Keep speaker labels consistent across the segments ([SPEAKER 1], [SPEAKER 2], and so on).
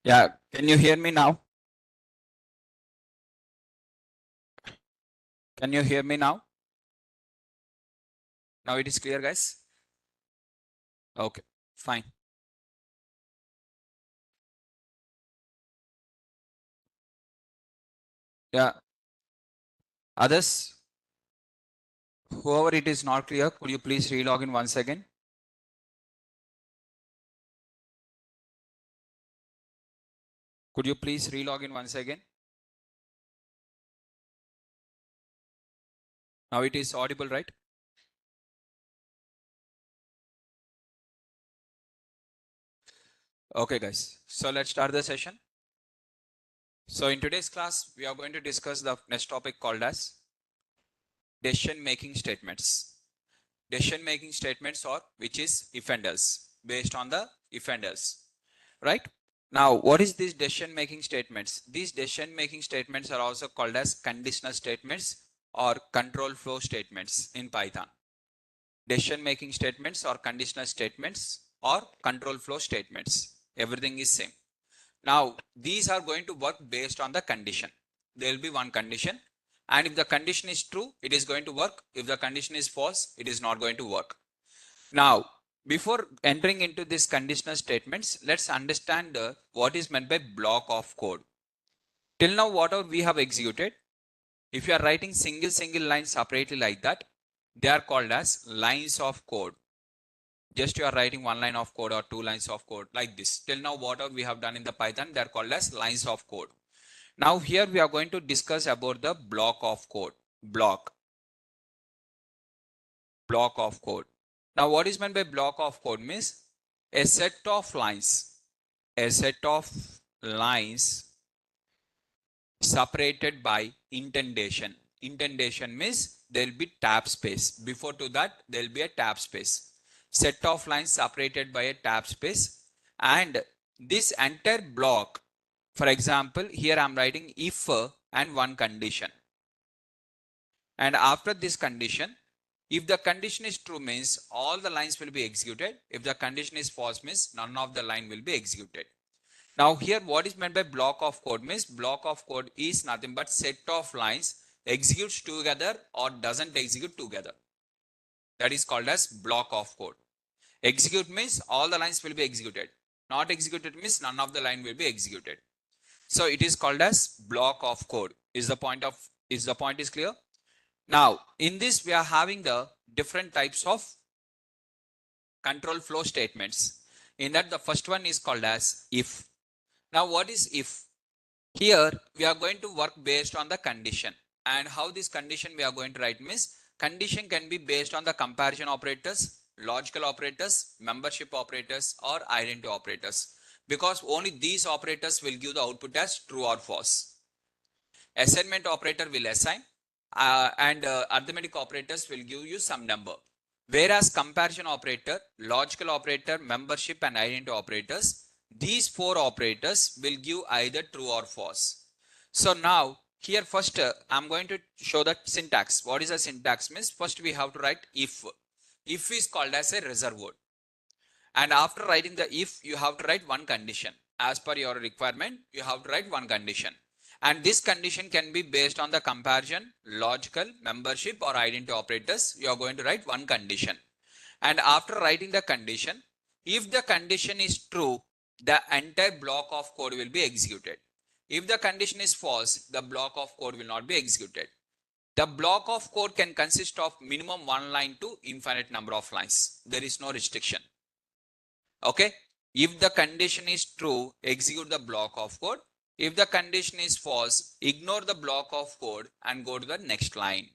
[SPEAKER 1] Yeah, can you hear me now? Can you hear me now? Now it is clear, guys? Okay, fine. Yeah, others, whoever it is not clear, could you please relog in once again? Could you please relog in once again? Now it is audible, right? Okay, guys. So let's start the session. So in today's class, we are going to discuss the next topic called as decision making statements. Decision making statements or which is if and else, based on the if and else, right? Now, what is these decision making statements? These decision making statements are also called as conditional statements or control flow statements in Python. Decision making statements or conditional statements or control flow statements. Everything is same. Now, these are going to work based on the condition. There will be one condition, and if the condition is true, it is going to work. If the condition is false, it is not going to work. Now, before entering into these conditional statements, let's understand what is meant by block of code. Till now, whatever we have executed, if you are writing single line separately like that, they are called as lines of code. Just you are writing one line of code or two lines of code like this. Till now, whatever we have done in the Python, they are called as lines of code. Now, here we are going to discuss about the block of code. Block of code. Now, what is meant by block of code means a set of lines. A set of lines separated by indentation. Indentation means there will be tab space. Before to that, there will be a tab space. Set of lines separated by a tab space. And this entire block, for example, here I am writing if and one condition. And after this condition, if the condition is true means all the lines will be executed. If the condition is false means none of the line will be executed. Now here what is meant by block of code means block of code is nothing but set of lines executes together or doesn't execute together. That is called as block of code. Execute means all the lines will be executed. Not executed means none of the line will be executed. So it is called as block of code. Is the point is clear? Now in this we are having the different types of control flow statements. In that the first one is called as if. Now what is if? Here we are going to work based on the condition, and how this condition we are going to write means condition can be based on the comparison operators, logical operators, membership operators or identity operators, because only these operators will give the output as true or false. Assignment operator will assign and arithmetic operators will give you some number, whereas comparison operator, logical operator, membership and identity operators, these four operators will give either true or false. So now here first I'm going to show the syntax. What is a syntax means? First we have to write if. If is called as a reserve word, and after writing the if you have to write one condition. As per your requirement you have to write one condition, and this condition can be based on the comparison, logical, membership or identity operators. You are going to write one condition, and after writing the condition, if the condition is true, the entire block of code will be executed. If the condition is false, the block of code will not be executed. The block of code can consist of minimum one line to infinite number of lines. There is no restriction. Okay. If the condition is true, execute the block of code. If the condition is false, ignore the block of code and go to the next line.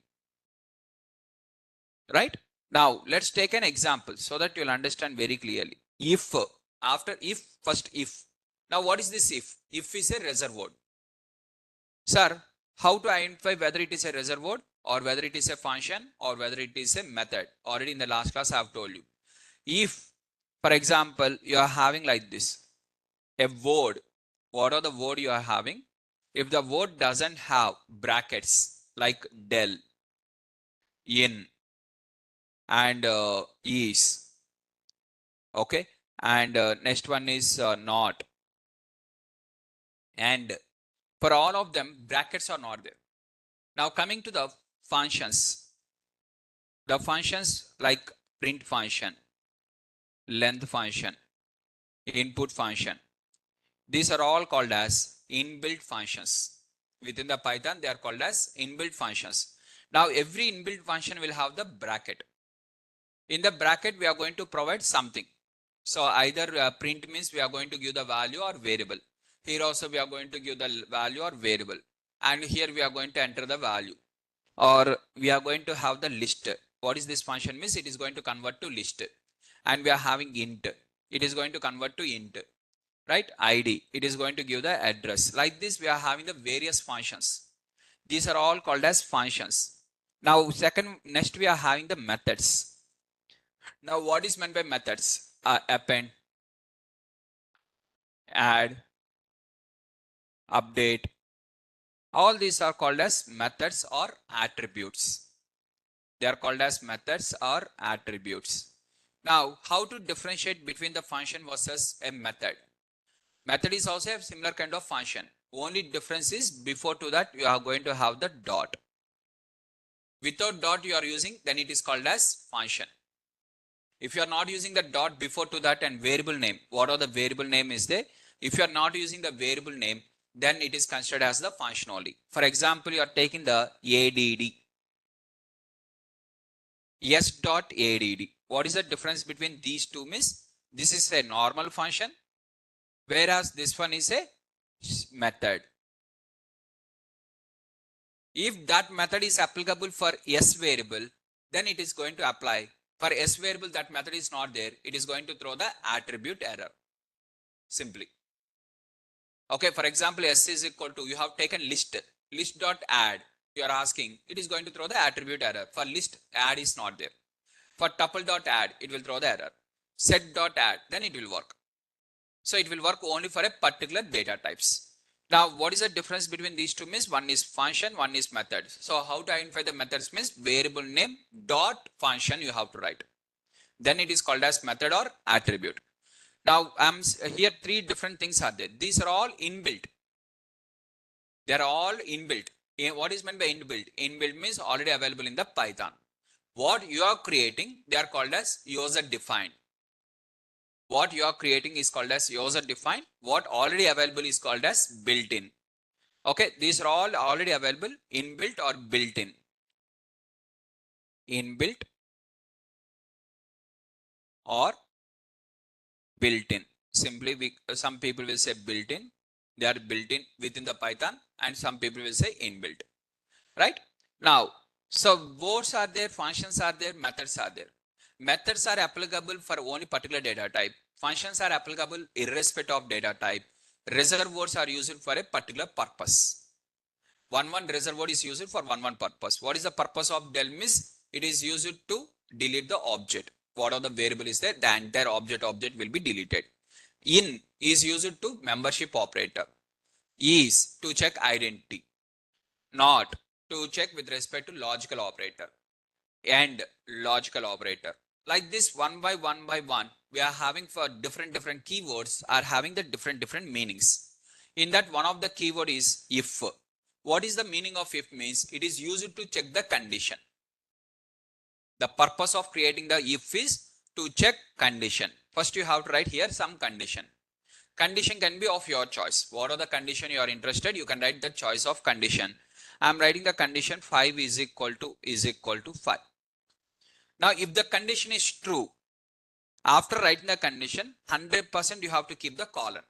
[SPEAKER 1] Right? Now, let's take an example so that you'll understand very clearly. If, after if, first if. Now, what is this if? If is a reserve word. Sir, how to identify whether it is a reserve word or whether it is a function or whether it is a method? Already in the last class I have told you. If, for example, you are having like this, a word, what are the word you are having? If the word doesn't have brackets like del, in, and is, okay, and next one is not, And for all of them, brackets are not there. Now coming to the functions, the functions like print function, length function, input function, these are all called as inbuilt functions. Within the Python, they are called as inbuilt functions. Now every inbuilt function will have the bracket. In the bracket, we are going to provide something. So either print means we are going to give the value or variable. Here also we are going to give the value or variable. And here we are going to enter the value. Or we are going to have the list. What is this function means? It is going to convert to list. And we are having int. It is going to convert to int. Right? ID. It is going to give the address. Like this, we are having the various functions. These are all called as functions. Now, next we are having the methods. Now, what is meant by methods? Append, add, update. All these are called as methods or attributes. They are called as methods or attributes. Now, how to differentiate between the function versus a method? Method is also a similar kind of function. Only difference is before to that you are going to have the dot. Without dot you are using, then it is called as function. If you are not using the dot before to that and variable name, what are the variable name is there? If you are not using the variable name, then it is considered as the function only. For example, you are taking the add, s dot add. What is the difference between these two means? This is a normal function, whereas this one is a method. If that method is applicable for s variable, then it is going to apply. For s variable, that method is not there. It is going to throw the attribute error. Simply. Okay, for example, s is equal to, you have taken list dot add. You are asking, it is going to throw the attribute error. For list, add is not there. For tuple dot add, it will throw the error. Set dot add, then it will work. So it will work only for a particular data types. Now, what is the difference between these two means? One is function, one is method. So how to identify the methods means variable name dot function you have to write. Then it is called as method or attribute. Now, here three different things are there. These are all inbuilt. They are all inbuilt. What is meant by inbuilt? Inbuilt means already available in the Python. What you are creating, they are called as user defined. What you are creating is called as user defined. What already available is called as built in. Okay, these are all already available, inbuilt or built in. Inbuilt or built in. Simply, some people will say built in. They are built in within the Python, and some people will say inbuilt. Right? Now, so words are there, functions are there, methods are there. Methods are applicable for only particular data type. Functions are applicable irrespective of data type. Reserved words are used for a particular purpose. One reserved word is used for one purpose. What is the purpose of del means? It is used to delete the object. Whatever the variable is there, the entire object will be deleted. In is used to membership operator. Is to check identity. Not to check with respect to logical operator. And logical operator. Like this, one by one, we are having for different keywords are having the different meanings. In that, one of the keyword is if. What is the meaning of if means? It is used to check the condition. The purpose of creating the if is to check condition. First, you have to write here some condition. Condition can be of your choice. What are the condition you are interested? You can write the choice of condition. I am writing the condition 5 is equal to 5. Now, if the condition is true, after writing the condition, 100% you have to keep the colon.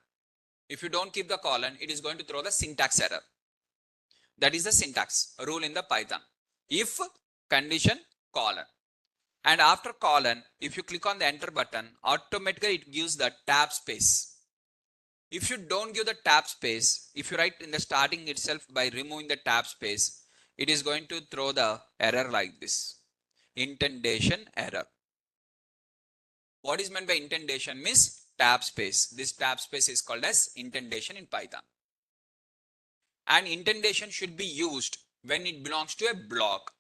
[SPEAKER 1] If you don't keep the colon, it is going to throw the syntax error. That is the syntax rule in the Python. If condition colon. And after colon, if you click on the enter button, automatically it gives the tab space. If you don't give the tab space, if you write in the starting itself by removing the tab space, it is going to throw the error like this. Indentation error. What is meant by indentation means tab space. This tab space is called as indentation in Python. And indentation should be used when it belongs to a block.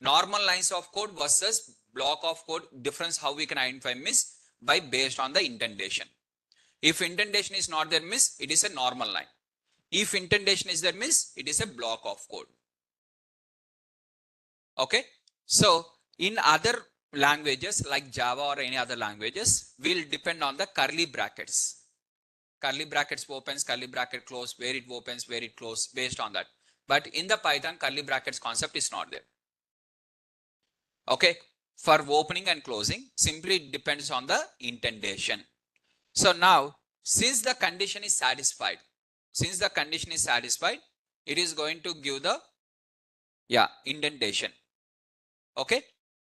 [SPEAKER 1] Normal lines of code versus block of code, difference how we can identify means by based on the indentation. If indentation is not there means it is a normal line. If indentation is there means it is a block of code. Okay. So in other languages like Java or any other languages will depend on the curly brackets. Curly brackets opens, curly bracket close, where it opens, where it close, based on that. But in the Python, curly brackets concept is not there. Okay. For opening and closing, simply it depends on the indentation. So now, since the condition is satisfied, it is going to give the indentation. Okay.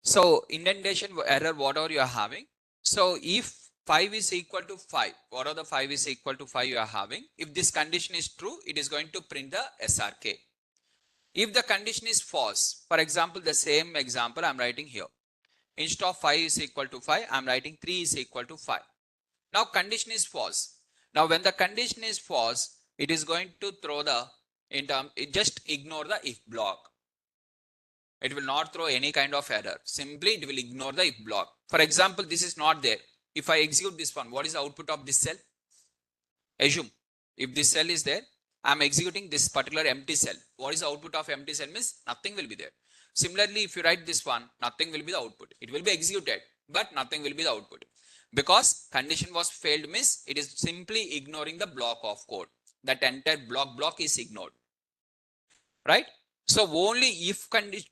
[SPEAKER 1] So indentation error, whatever you are having. So if 5 is equal to 5, whatever the 5 is equal to 5 you are having, if this condition is true, it is going to print the SRK. If the condition is false, for example, the same example I am writing here. Instead of 5 is equal to 5, I am writing 3 is equal to 5. Now condition is false. Now when the condition is false, it is going to throw the, just ignore the if block. It will not throw any kind of error. Simply it will ignore the if block. For example, this is not there. If I execute this one, what is the output of this cell? Assume if this cell is there, I am executing this particular empty cell. What is the output of empty cell means nothing will be there. Similarly, if you write this one, nothing will be the output. It will be executed, but nothing will be the output. Because condition was failed means it is simply ignoring the block of code. That entire block is ignored. Right? So only if condition,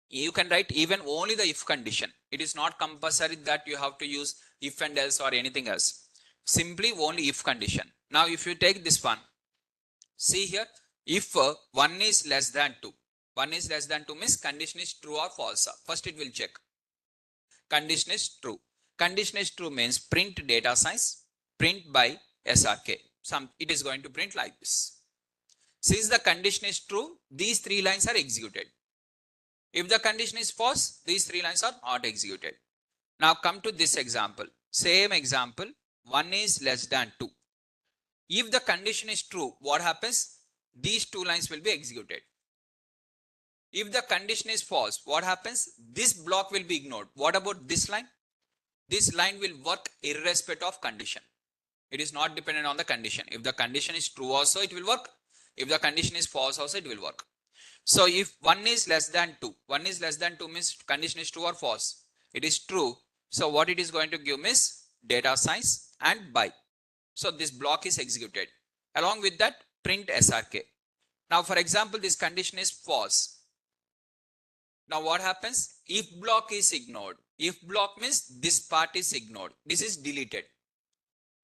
[SPEAKER 1] you can write even only the if condition. It is not compulsory that you have to use if and else or anything else. Simply only if condition. Now if you take this one, see here, if 1 is less than 2. 1 is less than 2 means condition is true or false. First it will check. Condition is true. Condition is true means print data size, print by SRK. It is going to print like this. Since the condition is true, these 3 lines are executed. If the condition is false, these 3 lines are not executed. Now come to this example. Same example, 1 is less than 2. If the condition is true, what happens? These 2 lines will be executed. If the condition is false, what happens? This block will be ignored. What about this line? This line will work irrespective of condition. It is not dependent on the condition. If the condition is true also, it will work. If the condition is false also, it will work. So if 1 is less than 2, 1 is less than 2 means condition is true or false. It is true. So what it is going to give means data size and by. So this block is executed. Along with that, print SRK. Now for example, this condition is false. Now what happens? If block is ignored. If block means this part is ignored. This is deleted.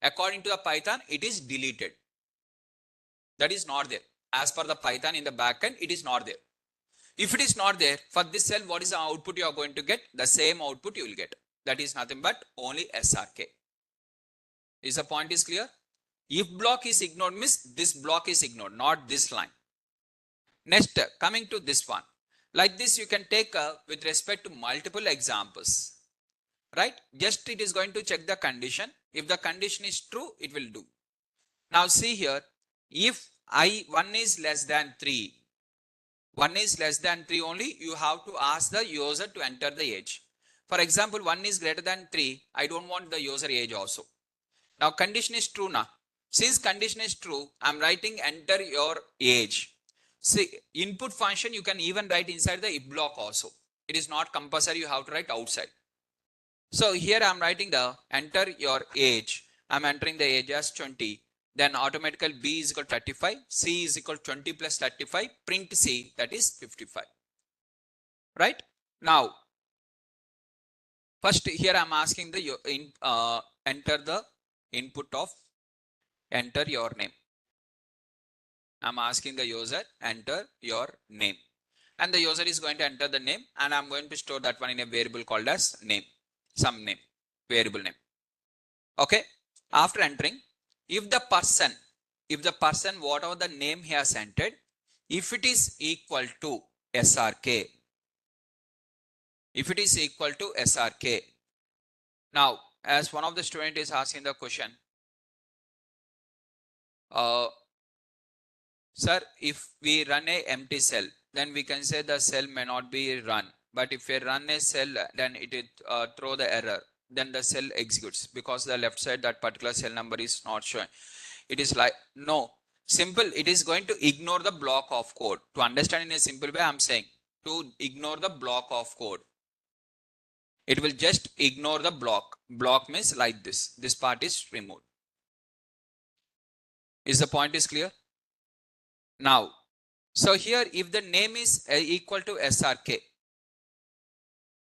[SPEAKER 1] According to the Python, it is deleted. That is not there. As per the Python in the backend, it is not there. If it is not there, for this cell, what is the output you are going to get? The same output you will get. That is nothing but only SRK. Is the point is clear? If block is ignored means this block is ignored, not this line. Next, coming to this one. Like this, you can take with respect to multiple examples. Right? Just it is going to check the condition. If the condition is true, it will do. Now see here, if 1 is less than 3, 1 is less than 3 only, you have to ask the user to enter the age. For example, 1 is greater than 3, I don't want the user age also. Now condition is true now. Since condition is true, I am writing enter your age. See, input function you can even write inside the if block also. It is not compulsory you have to write outside. So here I am writing the enter your age. I am entering the age as 20. Then automatically B is equal to 35. C is equal to 20 plus 35. Print C, that is 55. Right? Now, first here I am asking the enter the input of enter your name. I am asking the user enter your name. And the user is going to enter the name and I am going to store that one in a variable called as name. Some name, variable name. Okay. After entering, if the person whatever the name he has entered, if it is equal to SRK, now as one of the student is asking the question, sir, if we run a empty cell, then we can say the cell may not be run. But if we run a cell, then it will throw the error. Then the cell executes because the left side that particular cell number is not showing. It is like, no, Simple, it is going to ignore the block of code. To understand in a simple way, I'm saying to ignore the block of code. It will just ignore the block. Block means like this. This part is removed. Is the point is clear? Now, so here if the name is equal to SRK,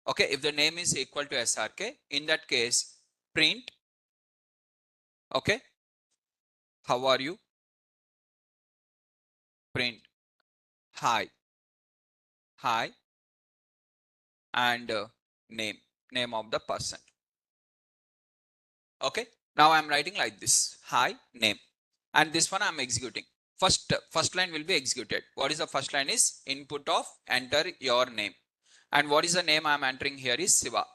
[SPEAKER 1] okay, if the name is equal to SRK, in that case, print, okay, how are you? Print, hi, hi, and name of the person. Okay, now I'm writing like this, hi, name, and this one I'm executing. First line will be executed. What is the first line is input of enter your name. And what is the name I'm entering here is Siva.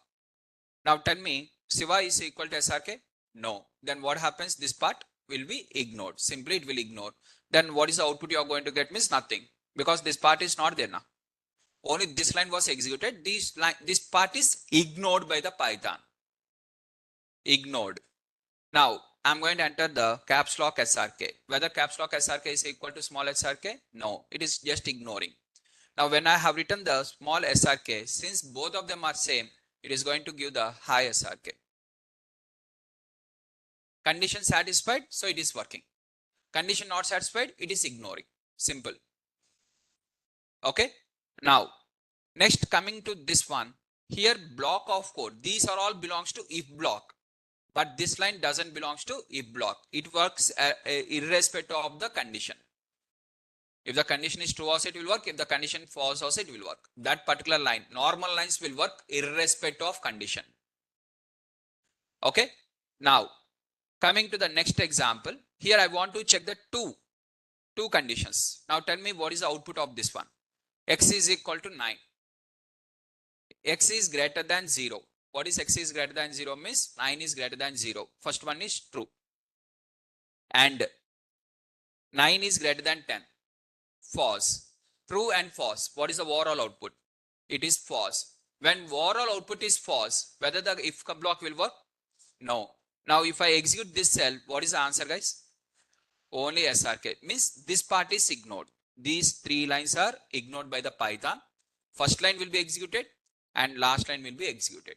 [SPEAKER 1] Now tell me, Siva is equal to SRK? No. Then what happens? This part will be ignored. Simply it will ignore. Then what is the output you are going to get? Means nothing. Because this part is not there now. Only this line was executed. This part is ignored by the Python. Ignored. Now I'm going to enter the caps lock SRK. Whether caps lock SRK is equal to small SRK? No. It is just ignoring. Now when I have written the small SRK, since both of them are same, it is going to give the high SRK. Condition satisfied, so it is working. Condition not satisfied, it is ignoring. Simple. Okay. Now, next coming to this one. Here block of code. These are all belongs to if block. But this line doesn't belongs to if block. It works irrespective of the condition. If the condition is true also it will work. If the condition false also it will work. That particular line. Normal lines will work irrespective of condition. Okay. Now, coming to the next example. Here I want to check the two conditions. Now tell me what is the output of this one. X is equal to 9. X is greater than 0. What is X is greater than 0 means 9 is greater than 0. First one is true. And 9 is greater than 10. False. True and false. What is the overall output? It is false. When overall output is false, whether the if block will work? No. Now if I execute this cell, what is the answer guys? Only SRK. Means this part is ignored. These three lines are ignored by the Python. First line will be executed and last line will be executed.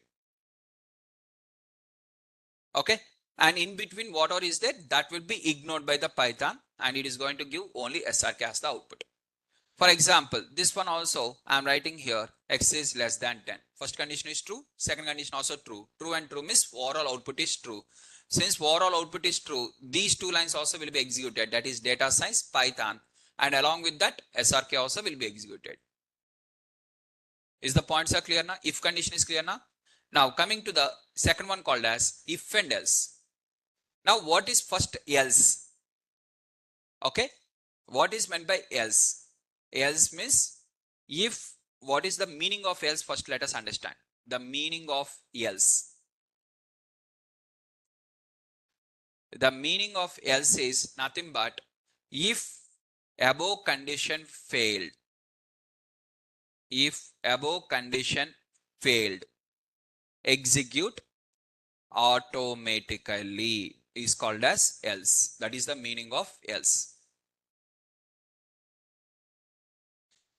[SPEAKER 1] Okay. And in between whatever is there, that will be ignored by the Python and it is going to give only SRK as the output. For example, this one also I am writing here X is less than 10. First condition is true. Second condition also true. True and true means overall output is true. Since overall output is true, these two lines also will be executed. That is data science Python. And along with that, SRK also will be executed. Is the points are clear now? If condition is clear now? Now coming to the second one called as if and else. Now what is first else? Okay. What is meant by else? Else means if. What is the meaning of else? First let us understand. The meaning of else. The meaning of else is nothing but if above condition failed. If above condition failed, execute automatically is called as else. That is the meaning of else.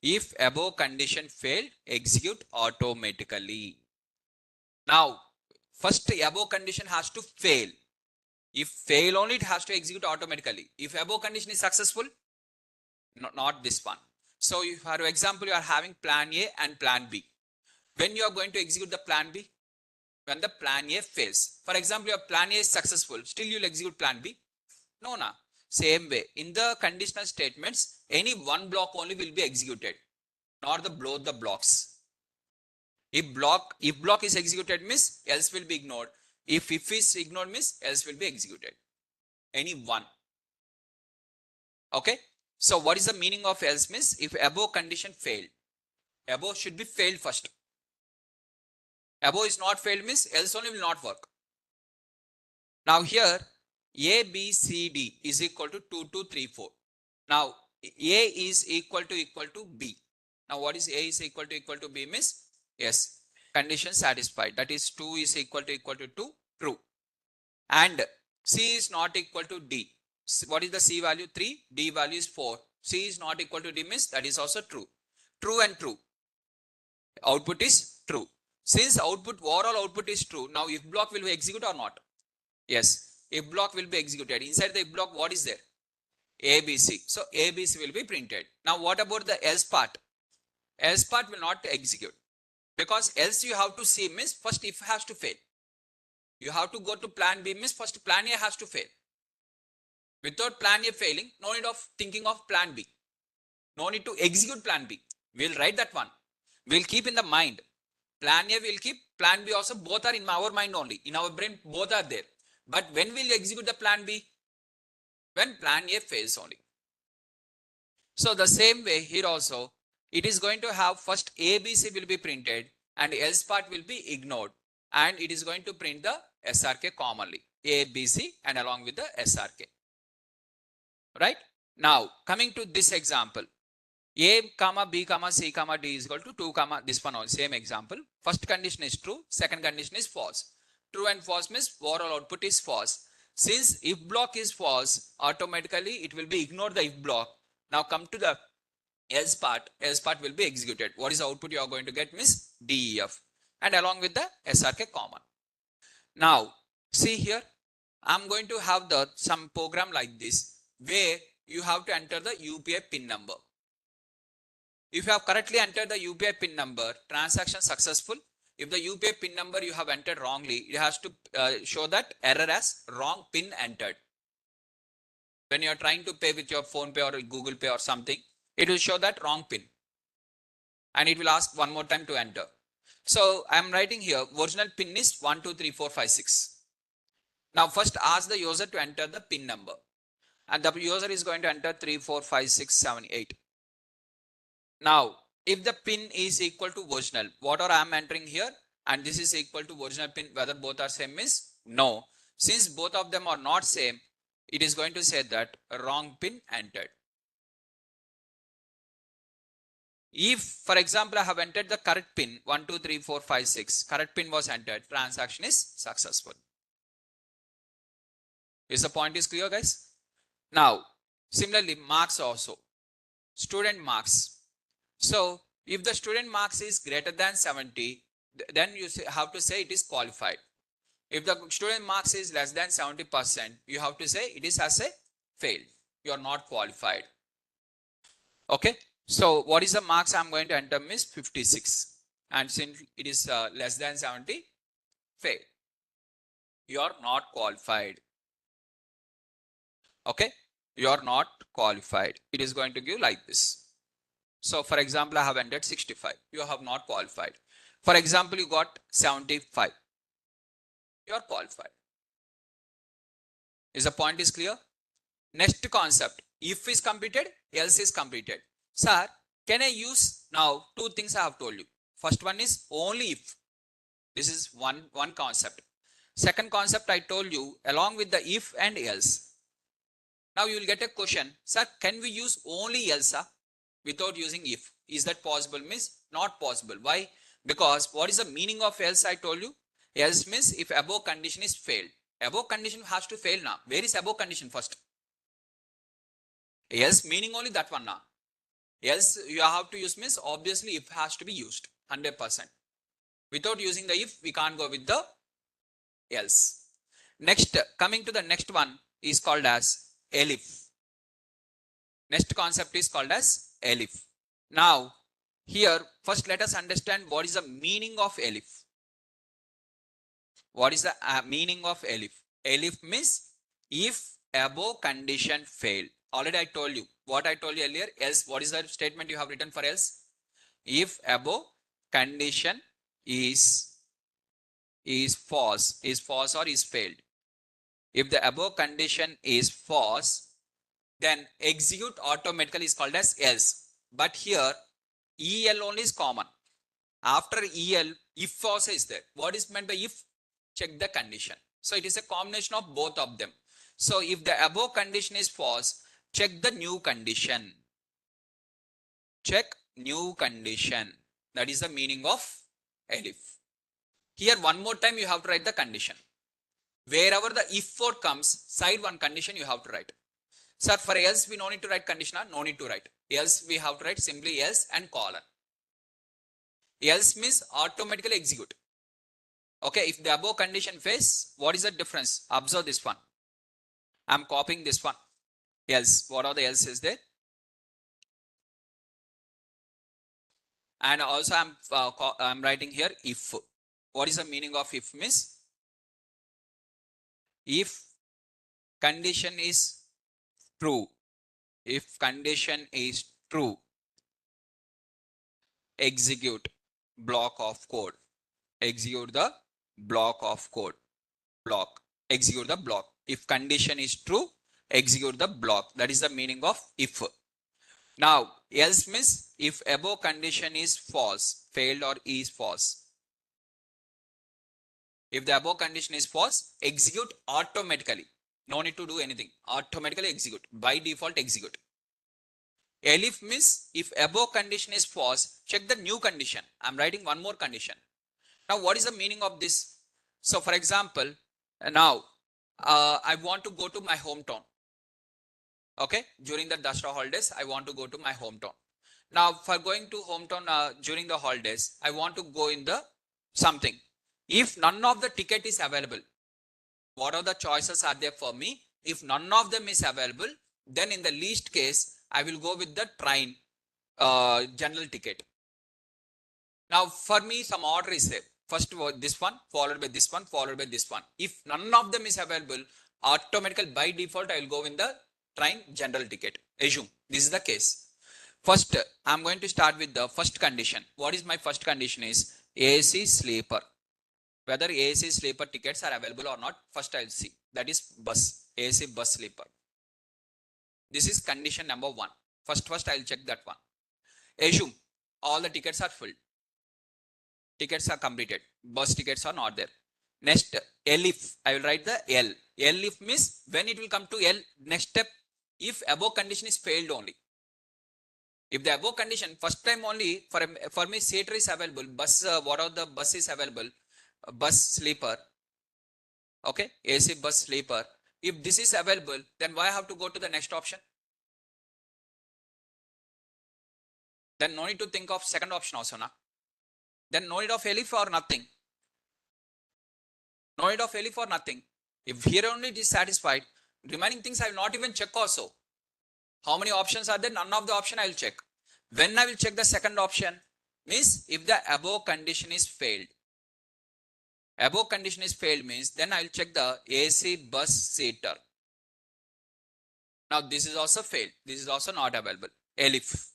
[SPEAKER 1] If above condition failed, execute automatically. Now, first above condition has to fail. If fail only, it has to execute automatically. If above condition is successful, not this one. So if, for example, you are having plan A and plan B. When you are going to execute the plan B? When the plan A fails. For example, your plan A is successful, still you will execute plan B? No, no. Same way, in the conditional statements, any one block only will be executed, not both the blocks. If block is executed means else will be ignored. If is ignored means else will be executed. Any one. Okay. So what is the meaning of else means if above condition failed. Above should be failed first. Above is not failed means else only will not work. Now here A, B, C, D is equal to 2, 2, 3, 4. Now A is equal to B. Now what is A is equal to B means yes, condition satisfied. That is 2 is equal to 2, true. And C is not equal to D. What is the C value? 3. D value is 4. C is not equal to D means that is also true. True and true. Output is true. Since overall output is true, now if block will be executed or not? Yes. If block will be executed. Inside the if block, what is there? ABC. So ABC will be printed. Now what about the else part? Else part will not execute. Because else you have to see means first if has to fail. You have to go to plan B means first plan A has to fail. Without plan A failing, no need of thinking of plan B. No need to execute plan B. We'll write that one. We'll keep in the mind. Plan A will keep, plan B also, both are in our mind only. In our brain, both are there. But when will you execute the plan B? When plan A fails only. So the same way here also, it is going to have first ABC will be printed and else part will be ignored. And it is going to print the SRK commonly. ABC and along with the SRK. Right? Now, coming to this example. A comma B comma C comma D is equal to 2 comma this one on same example. First condition is true, second condition is false. True and false means overall output is false. Since if block is false, automatically it will be ignored the if block. Now come to the else part will be executed. What is the output you are going to get means DEF and along with the SRK common. Now see here, I'm going to have the some program like this where you have to enter the UPI pin number. If you have correctly entered the UPI pin number, transaction successful. If the UPI pin number you have entered wrongly, it has to show that error as wrong pin entered. When you are trying to pay with your phone pay or Google Pay or something, it will show that wrong pin. And it will ask one more time to enter. So I am writing here, original pin is 123456. Now first ask the user to enter the pin number. And the user is going to enter 345678. Now, if the pin is equal to original, whatever I am entering here and this is equal to original pin, whether both are same is no. Since both of them are not same, it is going to say that wrong pin entered. If, for example, I have entered the correct pin 123456, correct pin was entered, transaction is successful. Is the point is clear, guys? Now, similarly, marks also. Student marks. So, if the student marks is greater than 70, then you have to say it is qualified. If the student marks is less than 70%, you have to say it is as a failed. You are not qualified. Okay. So, what is the marks I am going to enter is 56. And since it is less than 70, fail. You are not qualified. Okay. You are not qualified. It is going to give like this. So, for example, I have entered 65. You have not qualified. For example, you got 75. You are qualified. Is the point is clear? Next concept. If is completed, else is completed. Sir, can I use now two things I have told you. First one is only if. This is one concept. Second concept I told you along with the if and else. Now you will get a question. Sir, can we use only else without using if? Is that possible? Means not possible. Why? Because what is the meaning of else I told you? Else means if above condition is failed. Above condition has to fail now. Where is above condition first? Else meaning only that one now. Else you have to use means obviously if has to be used 100%. Without using the if, we can't go with the else. Next, coming to the next one is called as elif. Next concept is called as elif. Now, here first let us understand what is the meaning of elif. What is the meaning of elif? Elif means if above condition fail. Already I told you. What I told you earlier, else, what is the statement you have written for else? If above condition is false or is failed. If the above condition is false, then execute automatically is called as else. But here, EL only is common. After EL, if also is there. What is meant by if? Check the condition. So it is a combination of both of them. So if the above condition is false, check the new condition. Check new condition. That is the meaning of elif. Here one more time you have to write the condition. Wherever the if word comes, side one condition you have to write. Sir, for else we no need to write conditional, no need to write. Else we have to write simply else and colon. Else means automatically execute. Okay, if the above condition fails, what is the difference? Observe this one. I'm copying this one. Else, what are the else is there? And also I'm writing here if. What is the meaning of if means? If condition is true, if condition is true, execute block of code. Execute the block of code. Block. Execute the block. If condition is true, execute the block. That is the meaning of if. Now, else means if above condition is false, failed or is false. If the above condition is false, execute automatically. No need to do anything. Automatically execute. By default, execute. Elif means if above condition is false, check the new condition. I'm writing one more condition. Now, what is the meaning of this? So, for example, now I want to go to my hometown. Okay, during the Dasra holidays, I want to go to my hometown. Now, for going to hometown during the holidays, I want to go in the something. If none of the ticket is available, what are the choices are there for me? If none of them is available, then in the least case, I will go with the train general ticket. Now, for me, some order is there. First this one, followed by this one, followed by this one. If none of them is available, automatically by default, I will go in the train general ticket. Assume this is the case. First, I'm going to start with the first condition. What is my first condition is AC sleeper. Whether AC sleeper tickets are available or not, first I'll see. That is bus, AC bus sleeper. This is condition number one. First I'll check that one. Assume all the tickets are filled. Tickets are completed. Bus tickets are not there. Next, elif. I will write the L. Elif means when it will come to L, next step, if above condition is failed only. If the above condition, first time only, for me, seater is available. Bus, what are the bus is available? Bus sleeper. Okay, AC bus sleeper. If this is available, then why I have to go to the next option? Then no need to think of second option also, na? Then no need of elif or nothing. No need of elif or nothing. If here only it is satisfied, remaining things I will not even check also. How many options are there? None of the option I will check. When I will check the second option, means if the above condition is failed. Above condition is failed means then I will check the AC bus seater. Now this is also failed. This is also not available. Elif.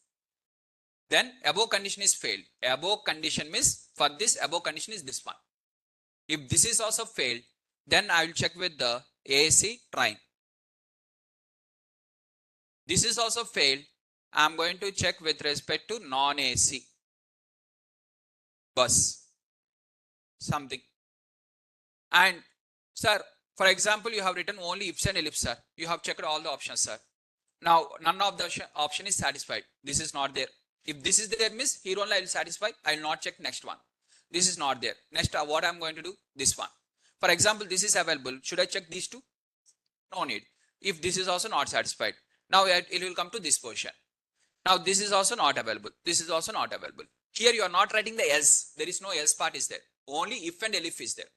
[SPEAKER 1] Then above condition is failed. Above condition means for this above condition is this one. If this is also failed, then I will check with the AC train. This is also failed. I am going to check with respect to non-AC bus. Something. And sir, for example, you have written only ifs and ellipse, sir. You have checked all the options, sir. Now, none of the option is satisfied. This is not there. If this is there, means here only I will satisfy. I will not check next one. This is not there. Next, what I am going to do? This one. For example, this is available. Should I check these two? No need. If this is also not satisfied. Now, it will come to this portion. Now, this is also not available. This is also not available. Here, you are not writing the else. There is no else part is there. Only if and elif is there.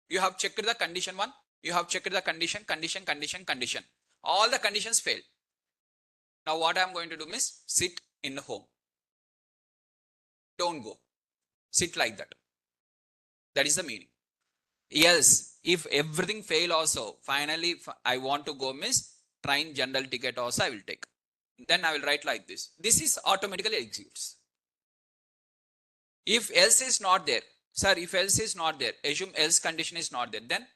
[SPEAKER 1] You have checked the condition one. You have checked the condition. All the conditions fail. Now what I am going to do is sit in the home. Don't go. Sit like that. That is the meaning. Else, if everything fail also, finally I want to go means train general ticket also I will take. Then I will write like this. This is automatically executes. If else is not there, sir, if else is not there, assume else condition is not there. Then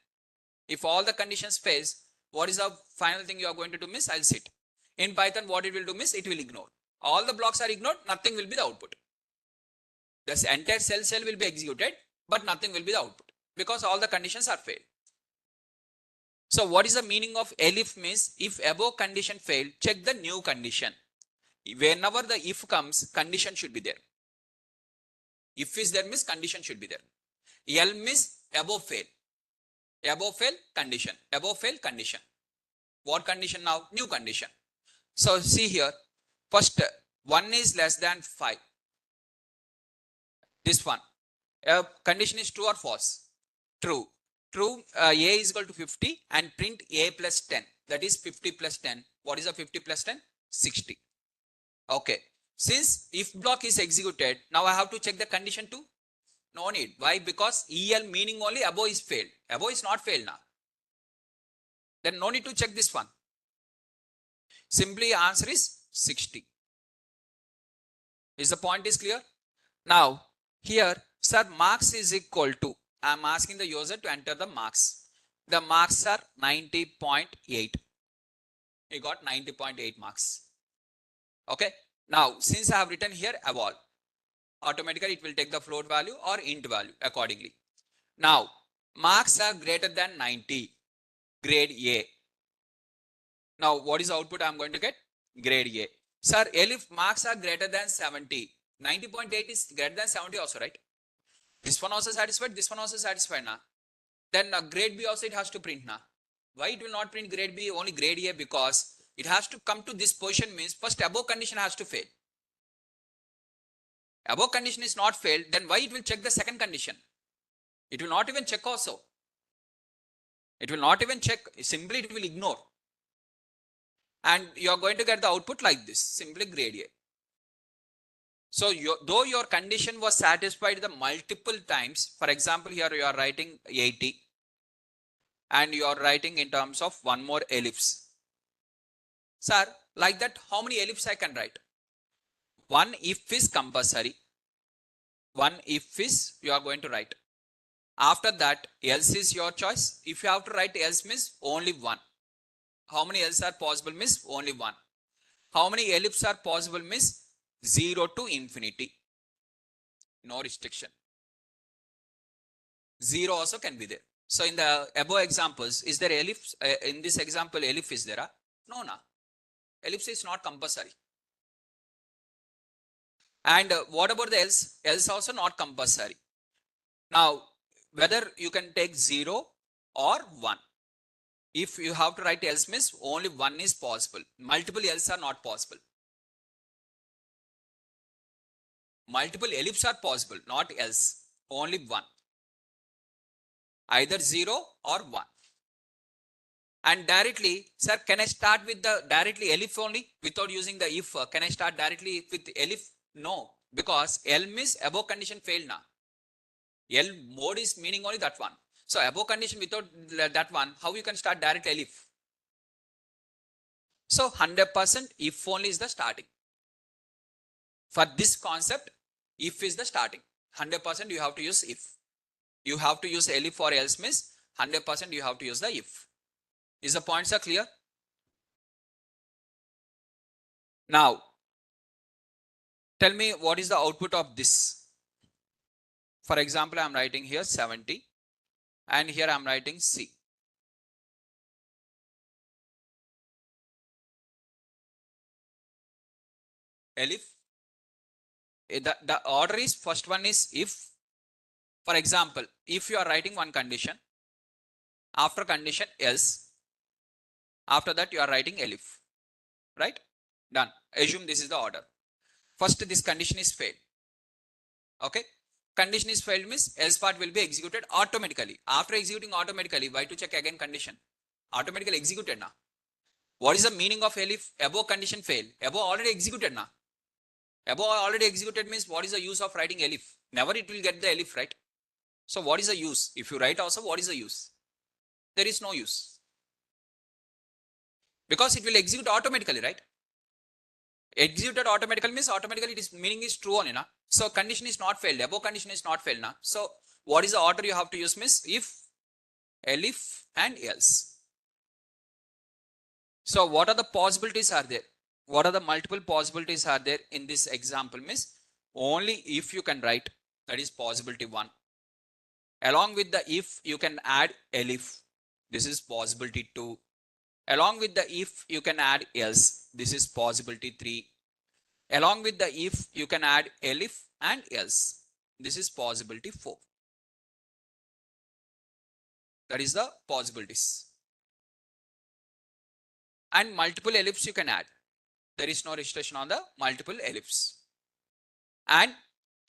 [SPEAKER 1] if all the conditions fails, what is the final thing you are going to do means I'll sit. In Python, what it will do means it will ignore. All the blocks are ignored, nothing will be the output. This entire cell will be executed, but nothing will be the output because all the conditions are failed. So what is the meaning of elif means if above condition failed, check the new condition. Whenever the if comes, condition should be there. If is there means condition should be there. L means above fail. Above fail condition. Above fail condition. What condition now? New condition. So see here, first 1 is less than 5. This one. Condition is true or false? True. True. A is equal to 50 and print a plus 10. That is 50 plus 10. What is a 50 plus 10? 60. Okay. Since if block is executed, now I have to check the condition too. No need. Why? Because EL meaning only above is failed. Above is not failed now. Then no need to check this one. Simply answer is 60. Is the point is clear? Now here, sir, marks is equal to, I am asking the user to enter the marks. The marks are 90.8. He got 90.8 marks. Okay. Now, since I have written here eval, automatically it will take the float value or int value accordingly. Now, marks are greater than 90, grade A. Now, what is the output I am going to get? Grade A. Sir, if marks are greater than 70, 90.8 is greater than 70 also, right? This one also satisfied, this one also satisfied now. Then grade B also it has to print now. Why it will not print grade B, only grade A? Because it has to come to this position, means first above condition has to fail. Above condition is not failed, then why it will check the second condition? It will not even check also. It will not even check, simply it will ignore. And you are going to get the output like this, simply grade A. So though your condition was satisfied the multiple times, for example, here you are writing 80 and you are writing in terms of one more ellipse. Sir, like that, how many ellipses I can write? One if is compulsory. One if is you are going to write. After that, else is your choice. If you have to write else means only one. How many else are possible means only one. How many ellipses are possible means 0 to infinity. No restriction. 0 also can be there. So in the above examples, is there ellipse? In this example, ellipse is there? No, no. Ellipse is not compulsory. And what about the else? Else also not compulsory. Now, whether you can take 0 or 1. If you have to write else means only one is possible. Multiple else are not possible. Multiple ellipse are possible, not else. Only one. Either 0 or 1. And directly, sir, can I start with the directly ellipse only without using the if? Can I start directly with ellipse? No, because L means above condition failed now. L mode is meaning only that one. So above condition without that one, how you can start direct ellipse? So 100% if only is the starting. For this concept, if is the starting. 100% you have to use if. You have to use ellipse or else means 100% you have to use the if. Is the points are clear? Now, tell me what is the output of this. For example, I am writing here 70 and here I am writing C. Ellipse. The order is first one is if. For example, if you are writing one condition, after condition else, after that you are writing ellipse. Right? Done. Assume this is the order. First, this condition is failed. Okay. Condition is failed means else part will be executed automatically. After executing automatically, why to check again condition? Automatically executed now. What is the meaning of ellipse? Above condition failed. Above already executed now. Above already executed means what is the use of writing ellipse? Never it will get the ellipse, right? So what is the use? If you write also, what is the use? There is no use. Because it will execute automatically, right? Executed automatically means automatically it is meaning is true only. So condition is not failed. Above condition is not failed. So what is the order you have to use means if, ellipse and else. So what are the possibilities are there? What are the multiple possibilities are there in this example means only if you can write, that is possibility 1. Along with the if you can add ellipse, this is possibility 2. Along with the if you can add else, this is possibility 3. Along with the if you can add ellipse and else, this is possibility 4. That is the possibilities. and multiple ellipse you can add. There is no restriction on the multiple ellipse. And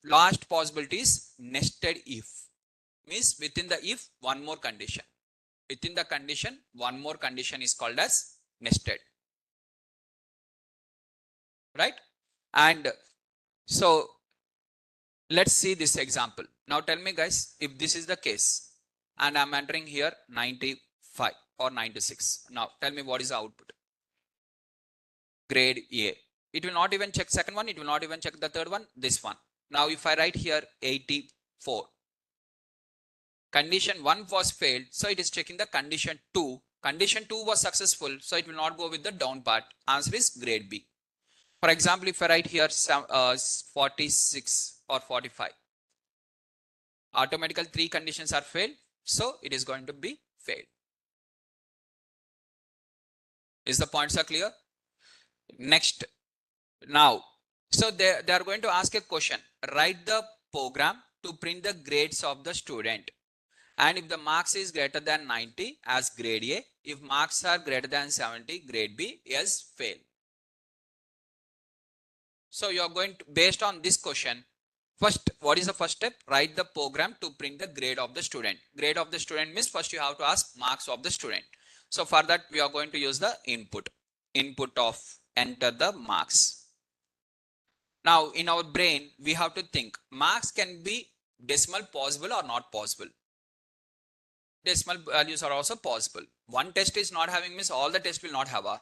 [SPEAKER 1] last possibility is nested if, means within the if one more condition. Within the condition one more condition is called as nested, right? And so let's see this example. Now tell me guys, if this is the case and I'm entering here 95 or 96. Now tell me what is the output? Grade A. It will not even check second one. It will not even check the third one. This one. Now if I write here 84. Condition 1 was failed. So it is checking the condition 2. Condition 2 was successful. So it will not go with the down part. Answer is grade B. For example, if I write here 46 or 45. Automatically 3 conditions are failed. So it is going to be failed. Is the points are clear? Next. Now, so they are going to ask a question. Write the program to print the grades of the student. And if the marks is greater than 90 as grade A, if marks are greater than 70, grade B as fail. So you are going to, based on this question, first, what is the first step? Write the program to print the grade of the student. Grade of the student means first you have to ask marks of the student. So for that, we are going to use the input of enter the marks. Now in our brain, we have to think marks can be decimal possible or not possible. Decimal values are also possible. One test is not having means all the tests will not have a.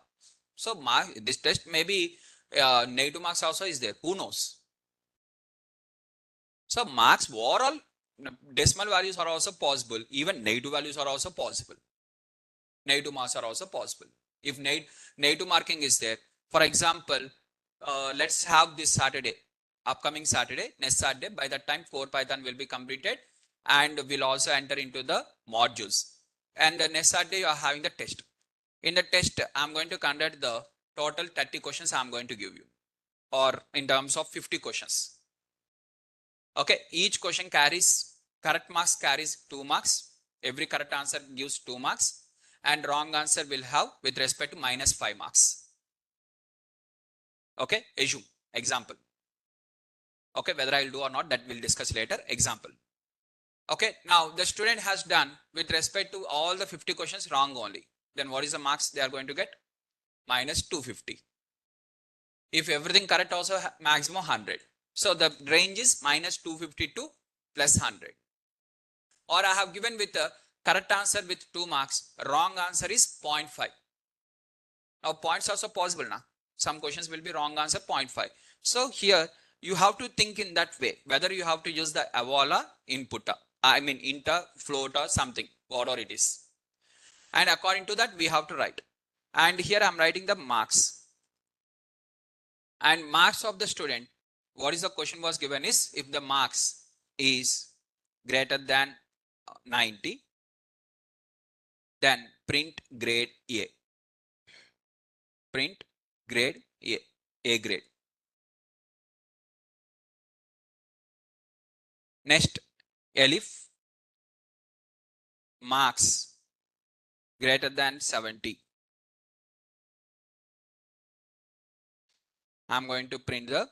[SPEAKER 1] So this test maybe negative marks also is there. Who knows? So marks overall decimal values are also possible. Even negative values are also possible. Negative marks are also possible. If negative marking is there, for example, let's have this Saturday, upcoming Saturday, next Saturday. By that time, core Python will be completed, and we'll also enter into the modules. And the next Saturday, you are having the test. In the test, I'm going to conduct the total 30 questions I'm going to give you, or in terms of 50 questions. Okay, each question carries, correct marks carries 2 marks. Every correct answer gives 2 marks. And wrong answer will have with respect to minus 5 marks. Okay, assume, example. Okay, whether I will do or not, that we'll discuss later. Example. Okay, now the student has done with respect to all the 50 questions wrong only. Then what is the marks they are going to get? Minus 250. If everything correct also maximum 100. So the range is minus 250 to plus 100. Or I have given with the correct answer with 2 marks. Wrong answer is 0.5. Now points also possible now. Some questions will be wrong answer 0.5. So here you have to think in that way, whether you have to use the avola input, inter, float or something, whatever it is. And according to that we have to write. And here I am writing the marks. And marks of the student, what is the question was given is, if the marks is greater than 90, then print grade A. Print grade A grade. Next, if marks greater than 70, I'm going to print the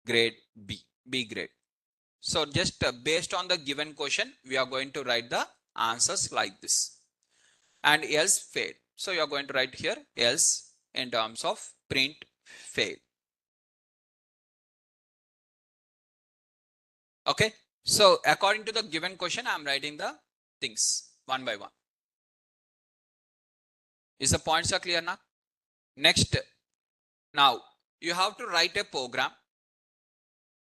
[SPEAKER 1] grade B grade. So just based on the given question, we are going to write the answers like this. And else fail. So you are going to write here else in terms of print fail. Okay. So according to the given question, I am writing the things one by one. Is the points are clear now? Next, now you have to write a program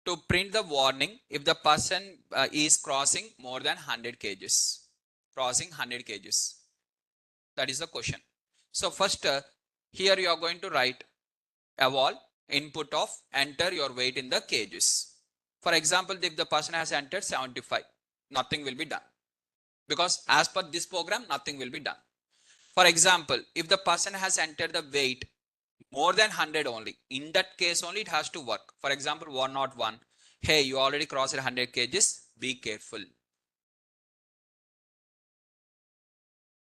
[SPEAKER 1] to print the warning if the person is crossing more than 100 kgs. Crossing 100 kgs. That is the question. So first, here you are going to write eval input of enter your weight in the kgs. For example, if the person has entered 75, nothing will be done. Because as per this program, nothing will be done. For example, if the person has entered the weight more than 100 only, in that case only it has to work. For example, 101. Hey, you already crossed 100 kgs. Be careful.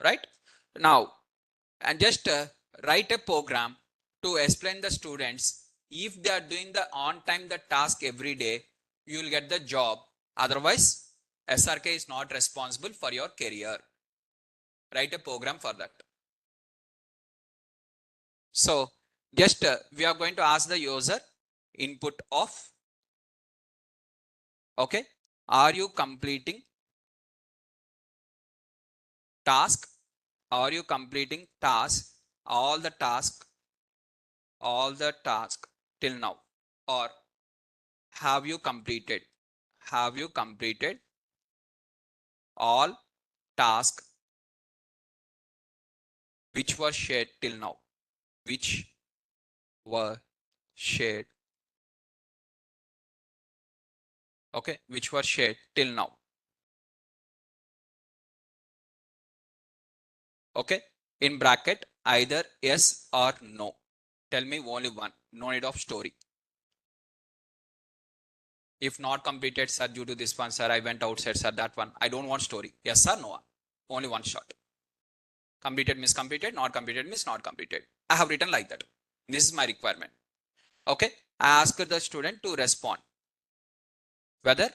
[SPEAKER 1] Right? Now, and just write a program to explain the students. If they are doing the on time the task every day, you will get the job. Otherwise, SRK is not responsible for your career. Write a program for that. So just we are going to ask the user input of, okay, are you completing task? Are you completing task? All the task till now, or have you completed? Have you completed all tasks which were shared till now? Which were shared, okay, which were shared till now, okay, in bracket either yes or no. Tell me only one, no need of story. If not completed, sir, due to this one, sir, I went outside, sir, that one, I don't want story. Yes or no? Only one shot. Completed means completed, not completed means not completed. I have written like that. This is my requirement. Okay. I ask the student to respond whether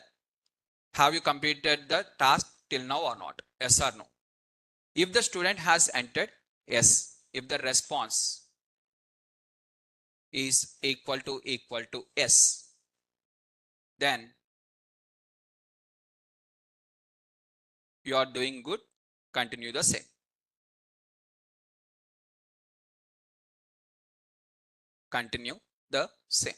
[SPEAKER 1] have you completed the task till now or not? Yes or no? If the student has entered yes, if the response is equal to yes, then you are doing good. Continue the same. Continue the same.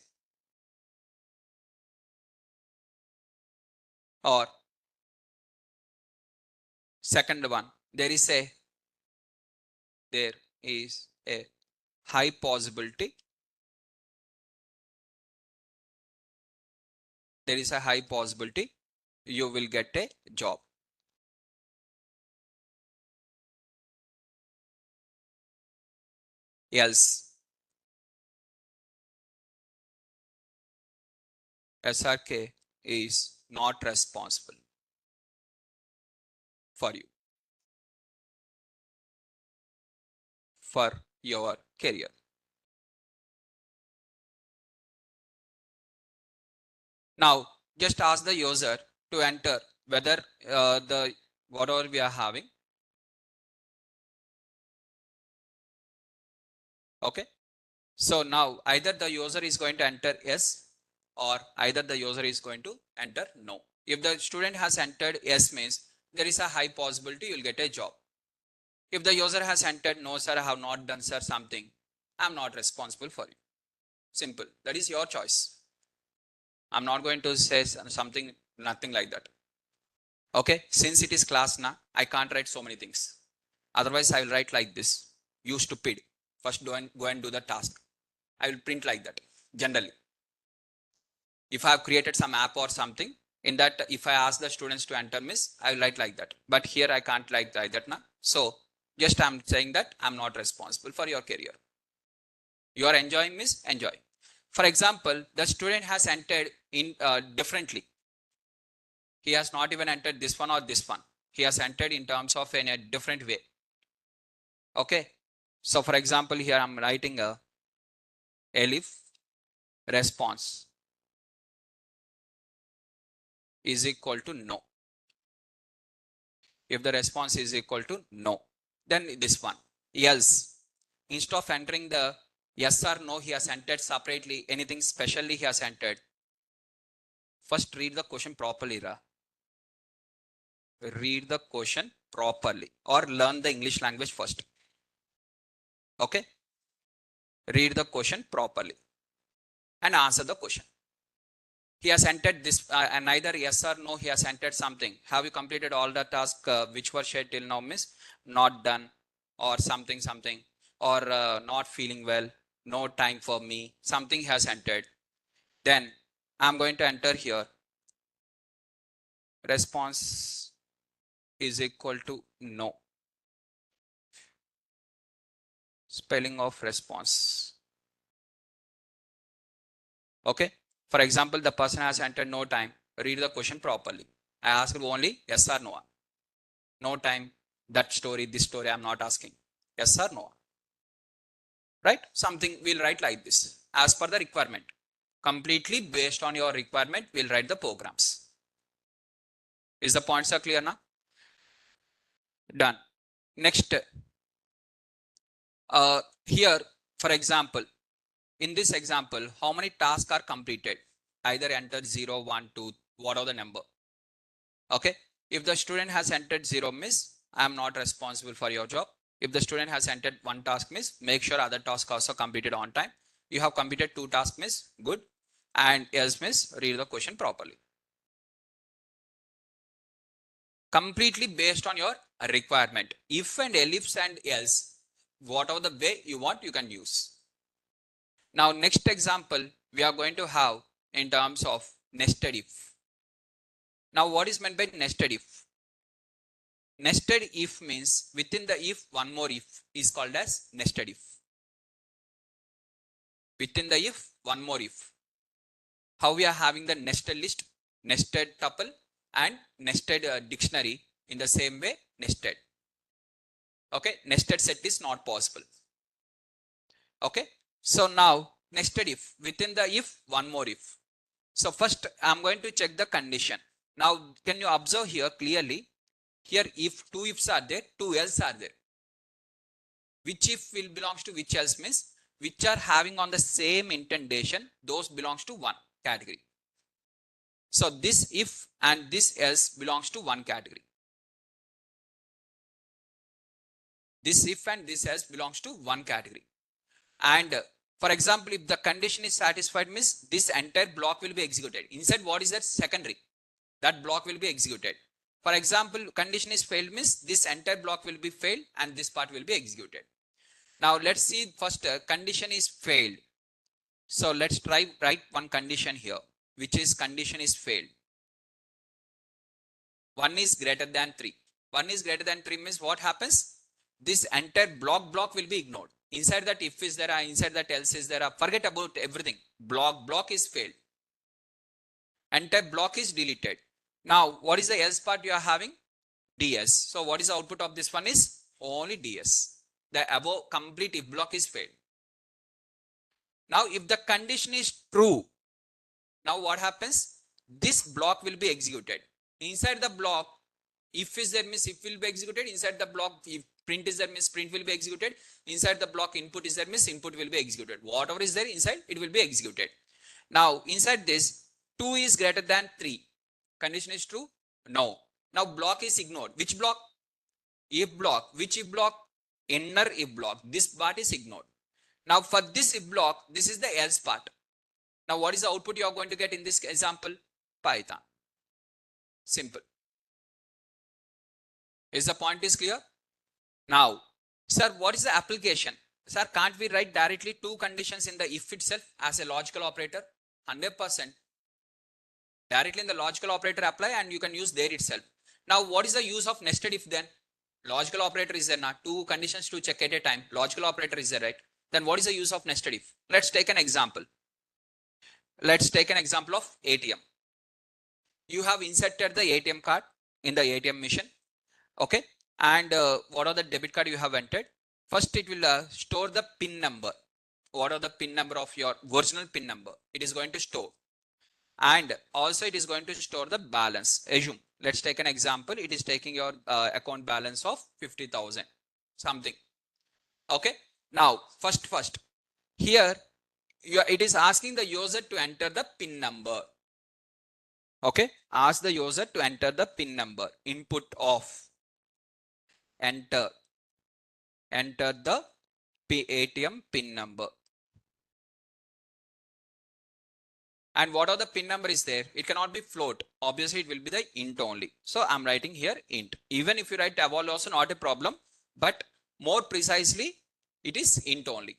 [SPEAKER 1] Or second one, there is a high possibility. There is a high possibility you will get a job. Else, SRK is not responsible for you, for your career. Now, just ask the user to enter whether the whatever we are having. Okay. So now either the user is going to enter yes, or either the user is going to enter no. If the student has entered yes means there is a high possibility you'll get a job. If the user has entered no, sir, I have not done, sir, something, I'm not responsible for you. Simple. That is your choice. I'm not going to say something, nothing like that. Okay. Since it is class now, I can't write so many things. Otherwise, I will write like this. You stupid. First go and do the task. I will print like that generally. If I have created some app or something, in that if I ask the students to enter miss, I will write like that. But here I can't like that now. So just I'm saying that I'm not responsible for your career. You are enjoying miss, enjoy. For example, the student has entered in differently. He has not even entered this one or this one. He has entered in terms of in a different way. Okay. So for example, here I'm writing a elif response is equal to no. If the response is equal to no, then this one. Else, instead of entering the yes or no, he has entered separately, anything specially he has entered. First read the question properly, Ra. Read the question properly or learn the English language first. Okay. Read the question properly and answer the question. He has entered this and either yes or no, he has entered something. Have you completed all the tasks which were shared till now, miss? Not done, or something, or not feeling well, no time for me, something has entered. Then I'm going to enter here. Response is equal to no. Spelling of response. Okay. For example, the person has entered no time. Read the question properly. I asked only yes or no. No time, that story, this story, I'm not asking. Yes or no? right? Something we'll write like this as per the requirement. Completely based on your requirement, we'll write the programs. Is the points are clear now? Done. Next, here, for example, in this example, how many tasks are completed? Either enter 0, 1, 2, what are the number? Okay. If the student has entered 0 miss, I am not responsible for your job. If the student has entered 1 task miss, make sure other tasks also completed on time. You have completed 2 tasks miss, good. And else miss, read the question properly. Completely based on your requirement. If and ellipse and else, whatever the way you want, you can use. Now, next example we are going to have in terms of nested if. Now, what is meant by nested if? Nested if means within the if, one more if is called as nested if. Within the if, one more if. How we are having the nested list, nested tuple, and nested dictionary in the same way, nested. Okay, nested set is not possible. Okay, so now nested if, within the if, one more if. So first I'm going to check the condition. Now can you observe here clearly? Here if two ifs are there, two else are there. Which if will belongs to which else means which are having on the same indentation, those belongs to one category. So this if and this else belongs to one category. This if and this else belongs to one category. And for example, if the condition is satisfied means this entire block will be executed. Inside what is that? Secondary. That block will be executed. For example, condition is failed means this entire block will be failed and this part will be executed. Now let's see first condition is failed. So let's try write one condition here, which is condition is failed. 1 is greater than 3. 1 is greater than 3 means what happens? This entire block will be ignored. Inside that if is there, inside that else is there, forget about everything. Block is failed. Entire block is deleted. Now what is the else part you are having? DS. So what is the output of this one is? Only DS. The above complete if block is failed. Now if the condition is true, now what happens? This block will be executed. Inside the block, if is there means if will be executed. Inside the block, if print is there means print will be executed. Inside the block, input is there means input will be executed. Whatever is there inside, it will be executed. Now inside this, 2 is greater than 3. Condition is true? No. Now block is ignored. Which block? If block. Which if block? Inner if block. This part is ignored. Now for this if block, this is the else part. Now what is the output you are going to get in this example? Python. Simple. Is the point is clear? Now, sir, what is the application? Sir, can't we write directly two conditions in the if itself as a logical operator? 100%. Directly in the logical operator apply and you can use there itself. Now, what is the use of nested if then? Logical operator is there not? Two conditions to check at a time. Logical operator is there, right? Then what is the use of nested if? Let's take an example. Let's take an example of ATM. You have inserted the ATM card in the ATM machine. Okay. And what are the debit card you have entered? First, it will store the PIN number. What are the PIN number of your original PIN number? It is going to store. And also it is going to store the balance. Assume, let's take an example. It is taking your account balance of 50,000 something. Okay. Now, first, here it is asking the user to enter the PIN number. Okay. Ask the user to enter the PIN number. Input of enter the ATM PIN number. And what are the PIN number is there? It cannot be float. Obviously, it will be the int only. So I'm writing here int. Even if you write eval also not a problem, but more precisely, it is int only.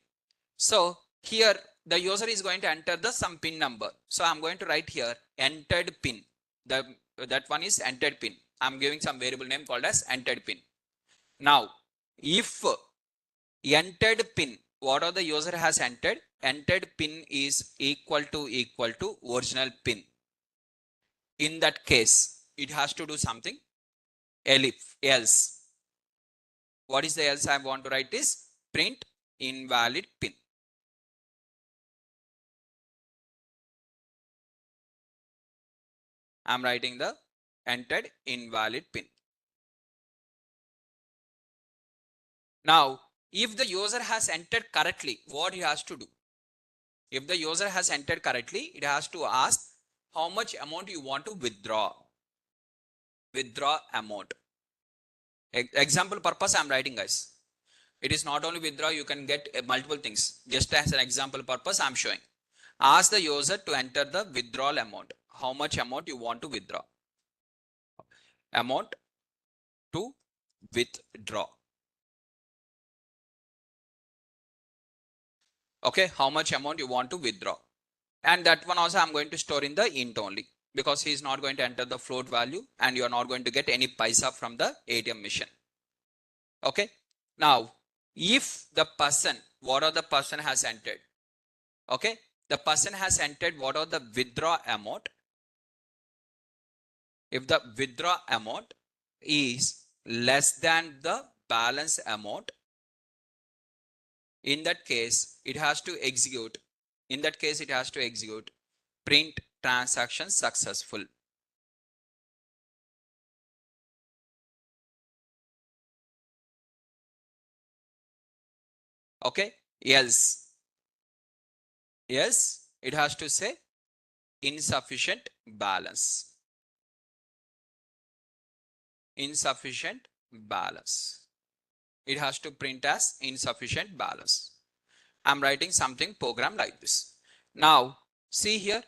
[SPEAKER 1] So here the user is going to enter the some PIN number. So I'm going to write here entered PIN. That one is entered PIN. I'm giving some variable name called as entered PIN. Now, if entered PIN, what are the user has entered? Entered PIN is equal to original PIN. In that case, it has to do something. Else. What is the else I want to write is print invalid pin. I'm writing the entered invalid pin. Now, if the user has entered correctly, what he has to do? If the user has entered correctly, it has to ask how much amount you want to withdraw. Withdraw amount. Example purpose I'm writing, guys. It is not only withdraw, you can get multiple things. Just as an example purpose I'm showing. Ask the user to enter the withdrawal amount. How much amount you want to withdraw. Amount to withdraw. Okay, how much amount you want to withdraw. And that one also I'm going to store in the int only, because he is not going to enter the float value and you are not going to get any paisa from the ATM machine. Okay. Now, if the person, what are the person has entered? Okay. The person has entered what are the withdraw amount. If the withdraw amount is less than the balance amount, in that case, it has to execute. In that case, it has to execute print transaction successful. Okay. Else it has to say insufficient balance. Insufficient balance. It has to print as insufficient balance. I'm writing something program like this. Now, see here.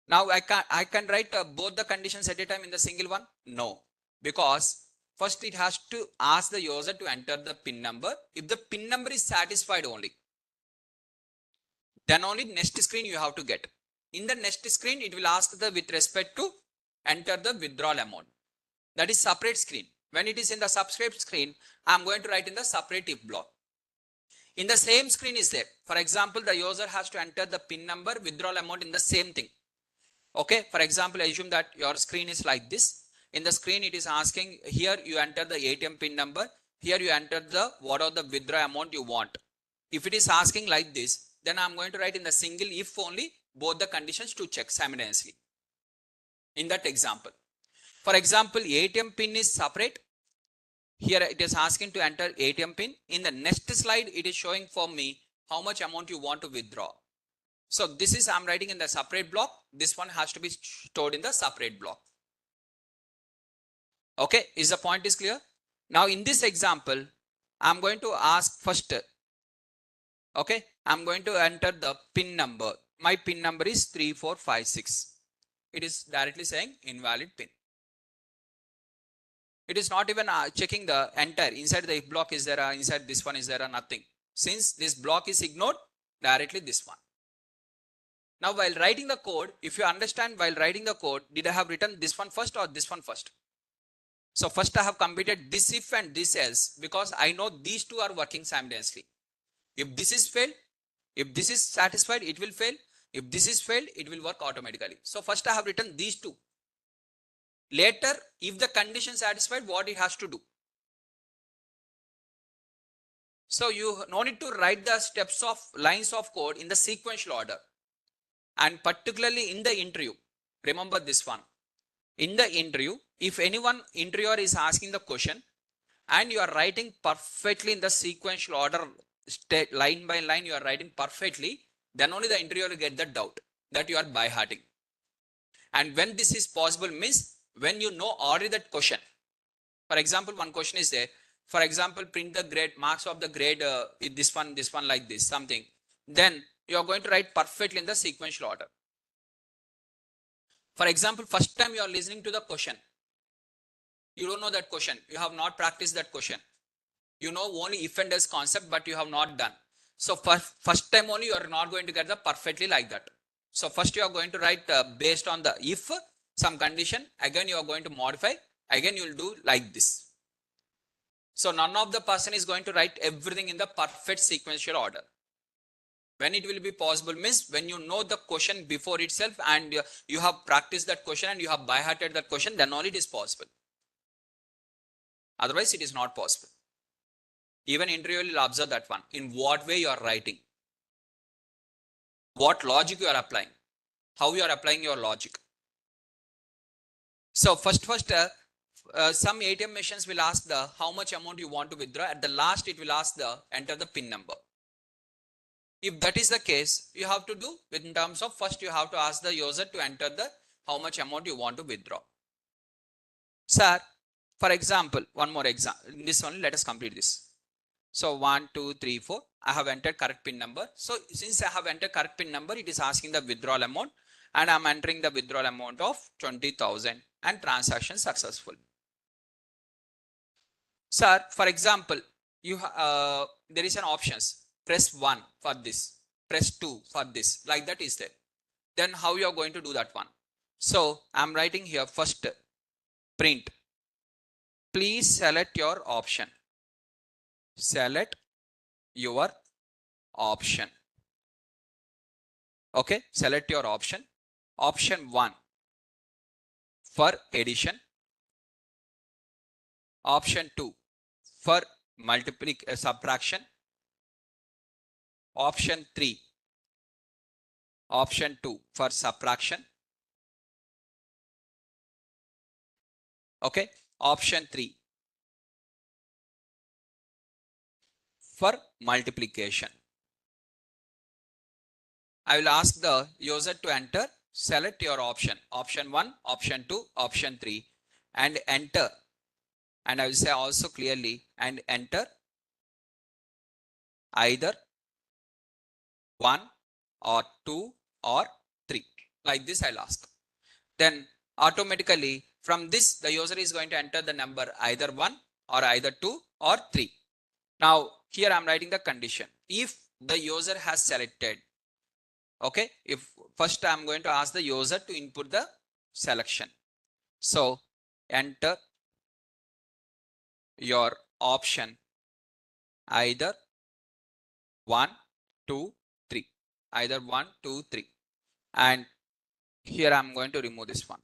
[SPEAKER 1] Now I can write both the conditions at a time in the single one? No, because first it has to ask the user to enter the PIN number. If the PIN number is satisfied only, then only next screen you have to get. In the next screen, it will ask the with respect to enter the withdrawal amount. That is separate screen. When it is in the subscript screen, I am going to write in the separate if block. In the same screen is there. For example, the user has to enter the PIN number, withdrawal amount in the same thing. Okay, for example, assume that your screen is like this. In the screen, it is asking here you enter the ATM PIN number. Here you enter the what are the withdraw amount you want. If it is asking like this, then I'm going to write in the single if only both the conditions to check simultaneously. In that example, for example, ATM PIN is separate. Here it is asking to enter ATM PIN. In the next slide, it is showing for me how much amount you want to withdraw. So this is I'm writing in the separate block. This one has to be stored in the separate block. Okay, is the point is clear? Now in this example, I'm going to ask first. Okay, I'm going to enter the PIN number. My PIN number is 3456. It is directly saying invalid PIN. It is not even checking the enter inside the if block is there, inside this one is there, nothing. Since this block is ignored, directly this one. Now while writing the code, if you understand while writing the code, did I have written this one first or this one first? So first I have completed this if and this else, because I know these two are working simultaneously. If this is failed, if this is satisfied, it will fail. If this is failed, it will work automatically. So first I have written these two. Later, if the condition satisfied, what it has to do? So you no need to write the steps of lines of code in the sequential order. And particularly in the interview, remember this one. In the interview, if anyone interviewer is asking the question and you are writing perfectly in the sequential order, line by line, you are writing perfectly, then only the interviewer will get the doubt that you are by hearting. And when this is possible means when you know already that question. For example, one question is there. For example, print the grade, marks of the grade, this one like this, something. Then you are going to write perfectly in the sequential order. For example, first time you are listening to the question. You don't know that question. You have not practiced that question. You know only if and else concept, but you have not done. So first time only you are not going to get the perfectly like that. So first you are going to write based on the if some condition. Again you are going to modify. Again you will do like this. So none of the person is going to write everything in the perfect sequential order. When it will be possible means when you know the question before itself and you have practiced that question and you have by hearted that question, then only it is possible. Otherwise it is not possible. Even interviewer will observe that one. In what way you are writing, what logic you are applying, how you are applying your logic. So first, some ATM machines will ask the how much amount you want to withdraw. At the last, it will ask the enter the PIN number. If that is the case, you have to do in terms of first you have to ask the user to enter the how much amount you want to withdraw. Sir, for example, one more example. In this one, let us complete this. So 1, 2, 3, 4. I have entered correct PIN number. So since I have entered correct PIN number, it is asking the withdrawal amount, and I am entering the withdrawal amount of 20,000 and transaction successful. Sir, for example, there is an options. Press 1 for this, press 2 for this, like that is there. Then how you are going to do that one? So I'm writing here first print. Please select your option. Select your option. Okay, select your option. Option 1 for addition. Option 2 for subtraction. Option 3. Option 2 for subtraction. Okay. Option 3 for multiplication. I will ask the user to enter. Select your option. Option 1, option 2, option 3 and enter. And I will say also clearly and enter either 1 or 2 or 3. Like this I'll ask. Then automatically from this the user is going to enter the number either 1 or either 2 or 3. Now here I'm writing the condition. If the user has selected, okay, if first I'm going to ask the user to input the selection. So enter your option either 1, 2, 3. Either 1, 2, 3. And here I'm going to remove this one.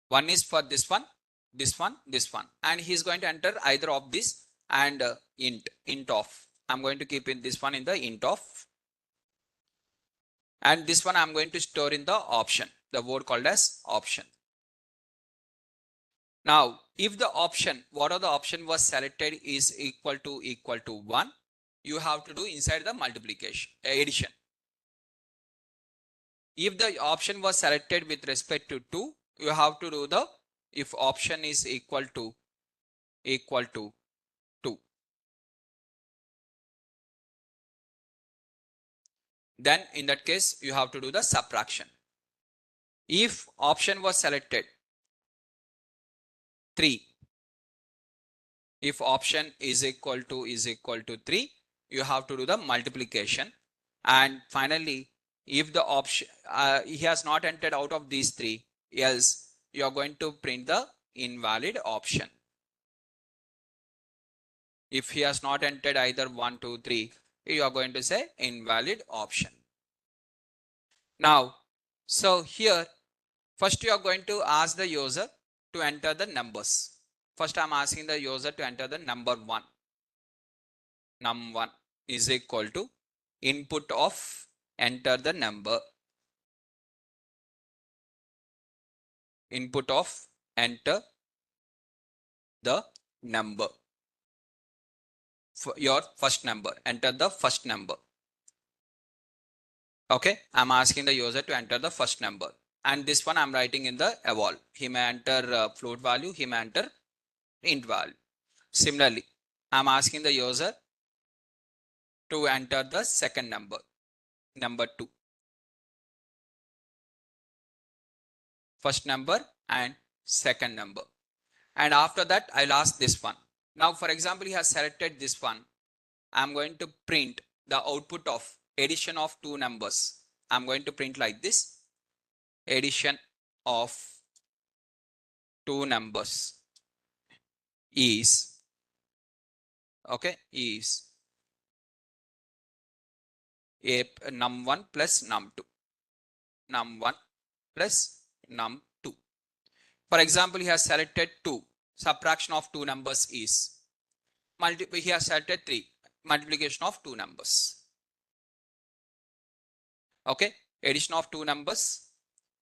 [SPEAKER 1] One is for this one, this one, this one. And he's going to enter either of this and int of. I'm going to keep in this one in the int of. And this one I'm going to store in the option, the word called as option. Now, if the option, whatever the option was selected is equal to 1, you have to do inside the multiplication, addition. If the option was selected with respect to 2, you have to do the, if option is equal to 2. Then in that case, you have to do the subtraction. If option was selected 3, if option is equal to 3, you have to do the multiplication. And finally, if the option he has not entered out of these 3, else you are going to print the invalid option. If he has not entered either 1, 2, 3, you are going to say invalid option. Now, so here first you are going to ask the user to enter the numbers. First I'm asking the user to enter the number 1. Num1 is equal to input of enter the number. Input of enter the number. For your first number, enter the first number. Okay, I'm asking the user to enter the first number. And this one I'm writing in the eval. He may enter float value, he may enter int value. Similarly, I'm asking the user to enter the second number, number 2. First number and second number. And after that, I'll ask this one. Now, for example, he has selected this one. I'm going to print the output of addition of 2 numbers. I'm going to print like this. Addition of 2 numbers is, okay, is a num1 plus num2. Num1 plus num2. For example, he has selected 2. Subtraction of 2 numbers is He has selected 3, multiplication of 2 numbers. Okay, addition of 2 numbers.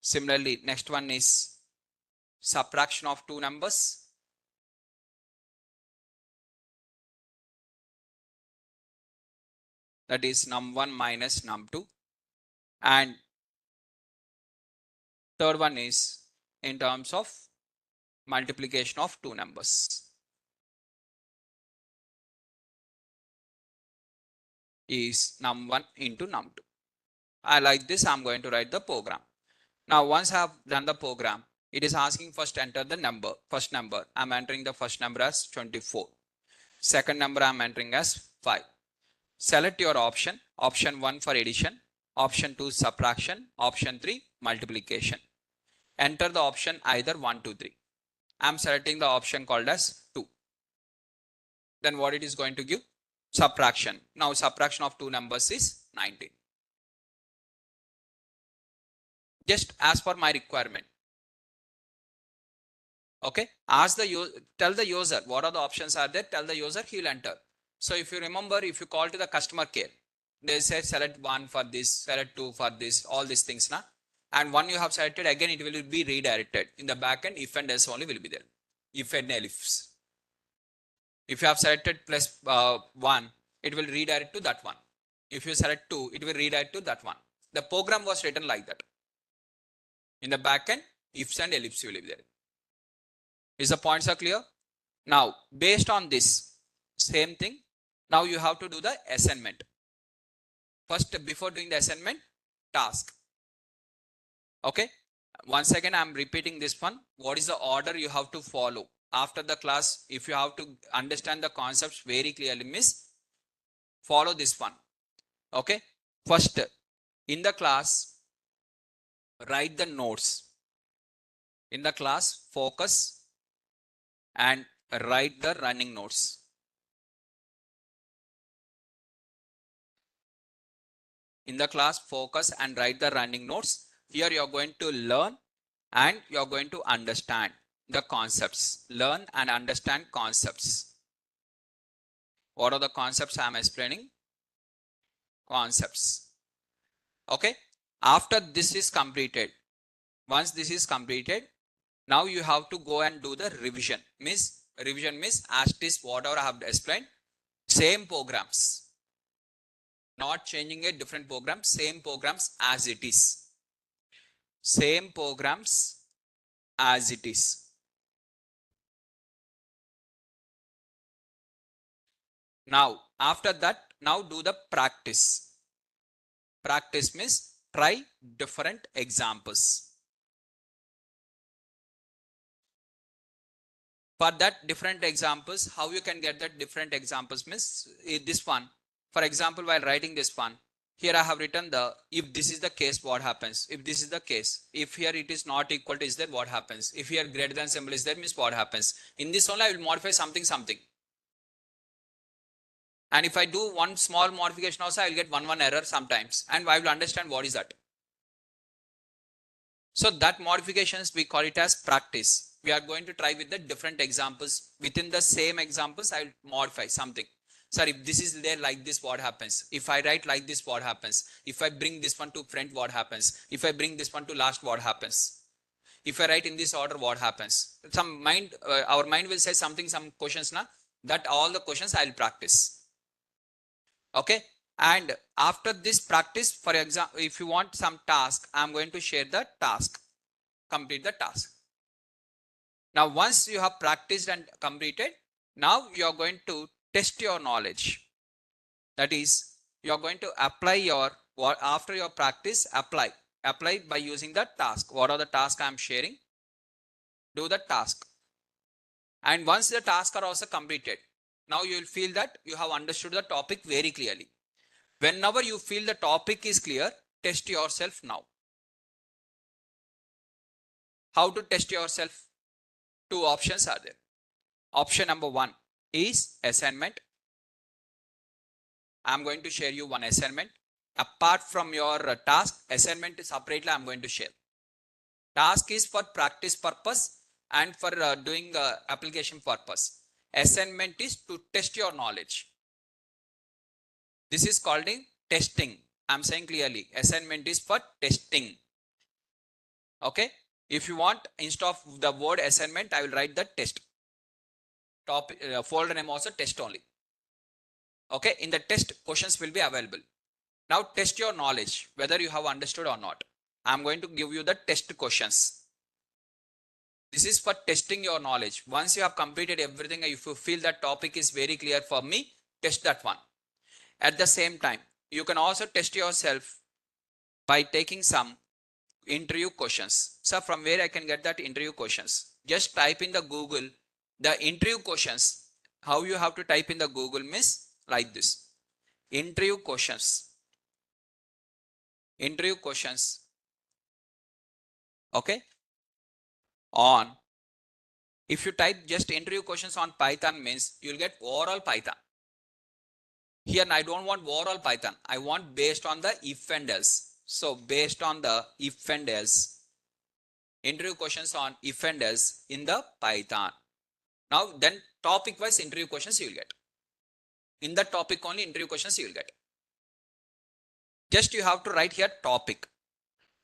[SPEAKER 1] Similarly, next one is subtraction of 2 numbers. That is num1 minus num2. And third one is in terms of multiplication of 2 numbers. Is num1 into num2. I like this. I'm going to write the program. Now, once I have done the program, it is asking first enter the number. First number, I'm entering the first number as 24. Second number, I'm entering as 5. Select your option. Option 1 for addition. Option 2 subtraction. Option 3 multiplication. Enter the option either 1, 2, 3. I'm selecting the option called as 2. Then what it is going to give? Subtraction. Now subtraction of 2 numbers is 19. Just as per my requirement. Okay, ask the tell the user what are the options are there. Tell the user, he will enter. So if you remember, if you call to the customer care, they say select 1 for this, select 2 for this, all these things now. And one you have selected, again it will be redirected in the backend. If and else only will be there. If and else. If you have selected plus 1, it will redirect to that one. If you select 2, it will redirect to that one. The program was written like that. In the backend, ifs and ellipse will be there. Is the points are clear? Now, based on this, same thing, now you have to do the assignment. First, before doing the assignment, task. Okay. Once again, I'm repeating this one. What is the order you have to follow? After the class, if you have to understand the concepts very clearly, miss, follow this one. Okay. First, in the class, write the notes. In the class, focus and write the running notes. In the class, focus and write the running notes. Here you are going to learn and you are going to understand the concepts. Learn and understand concepts. What are the concepts I am explaining? Concepts. Okay. After this is completed, once this is completed, now you have to go and do the revision. Revision means as it is whatever I have explained, same programs. Not changing a different program, same programs as it is. Same programs as it is. Now, after that, now do the practice. Practice means try different examples. For that different examples, how you can get that different examples means this one. For example, while writing this one, here I have written the, if this is the case, what happens? If this is the case, if here it is not equal to is there, what happens? If here greater than symbol is there, means what happens? In this only I will modify something. And if I do one small modification also, I will get one error sometimes. And I will understand what is that. So that modifications, we call it as practice. We are going to try with the different examples. Within the same examples, I will modify something. Sir, if this is there like this, what happens? If I write like this, what happens? If I bring this one to front, what happens? If I bring this one to last, what happens? If I write in this order, what happens? Our mind will say something, some questions now. That all the questions I will practice. Okay. And after this practice, for example, if you want some task, I'm going to share the task. Complete the task. Now, once you have practiced and completed, now you are going to test your knowledge. That is, you are going to apply your, after your practice, apply by using the task. What are the tasks I am sharing? Do the task. And once the tasks are also completed, now you will feel that you have understood the topic very clearly. Whenever you feel the topic is clear, test yourself now. How to test yourself? Two options are there. Option number 1 is assignment. I'm going to share you one assignment. Apart from your task, assignment separately I'm going to share. Task is for practice purpose and for doing application purpose. Assignment is to test your knowledge. This is called in testing. I'm saying clearly, assignment is for testing. Okay. If you want, instead of the word assignment, I will write the test. Folder name also test only. Okay. In the test, questions will be available. Now test your knowledge, whether you have understood or not. I'm going to give you the test questions. This is for testing your knowledge. Once you have completed everything, if you feel that topic is very clear for me, test that one. At the same time, you can also test yourself by taking some interview questions. So from where I can get that interview questions? Just type in the Google the interview questions. How you have to type in the Google means like this. Interview questions. Interview questions. Okay. On. If you type just interview questions on Python means you'll get overall Python. Here I don't want overall Python. I want based on the if and else. So based on the if and else. Interview questions on if and else in the Python. Now then topic wise interview questions you will get. In the topic only interview questions you will get. Just you have to write here topic.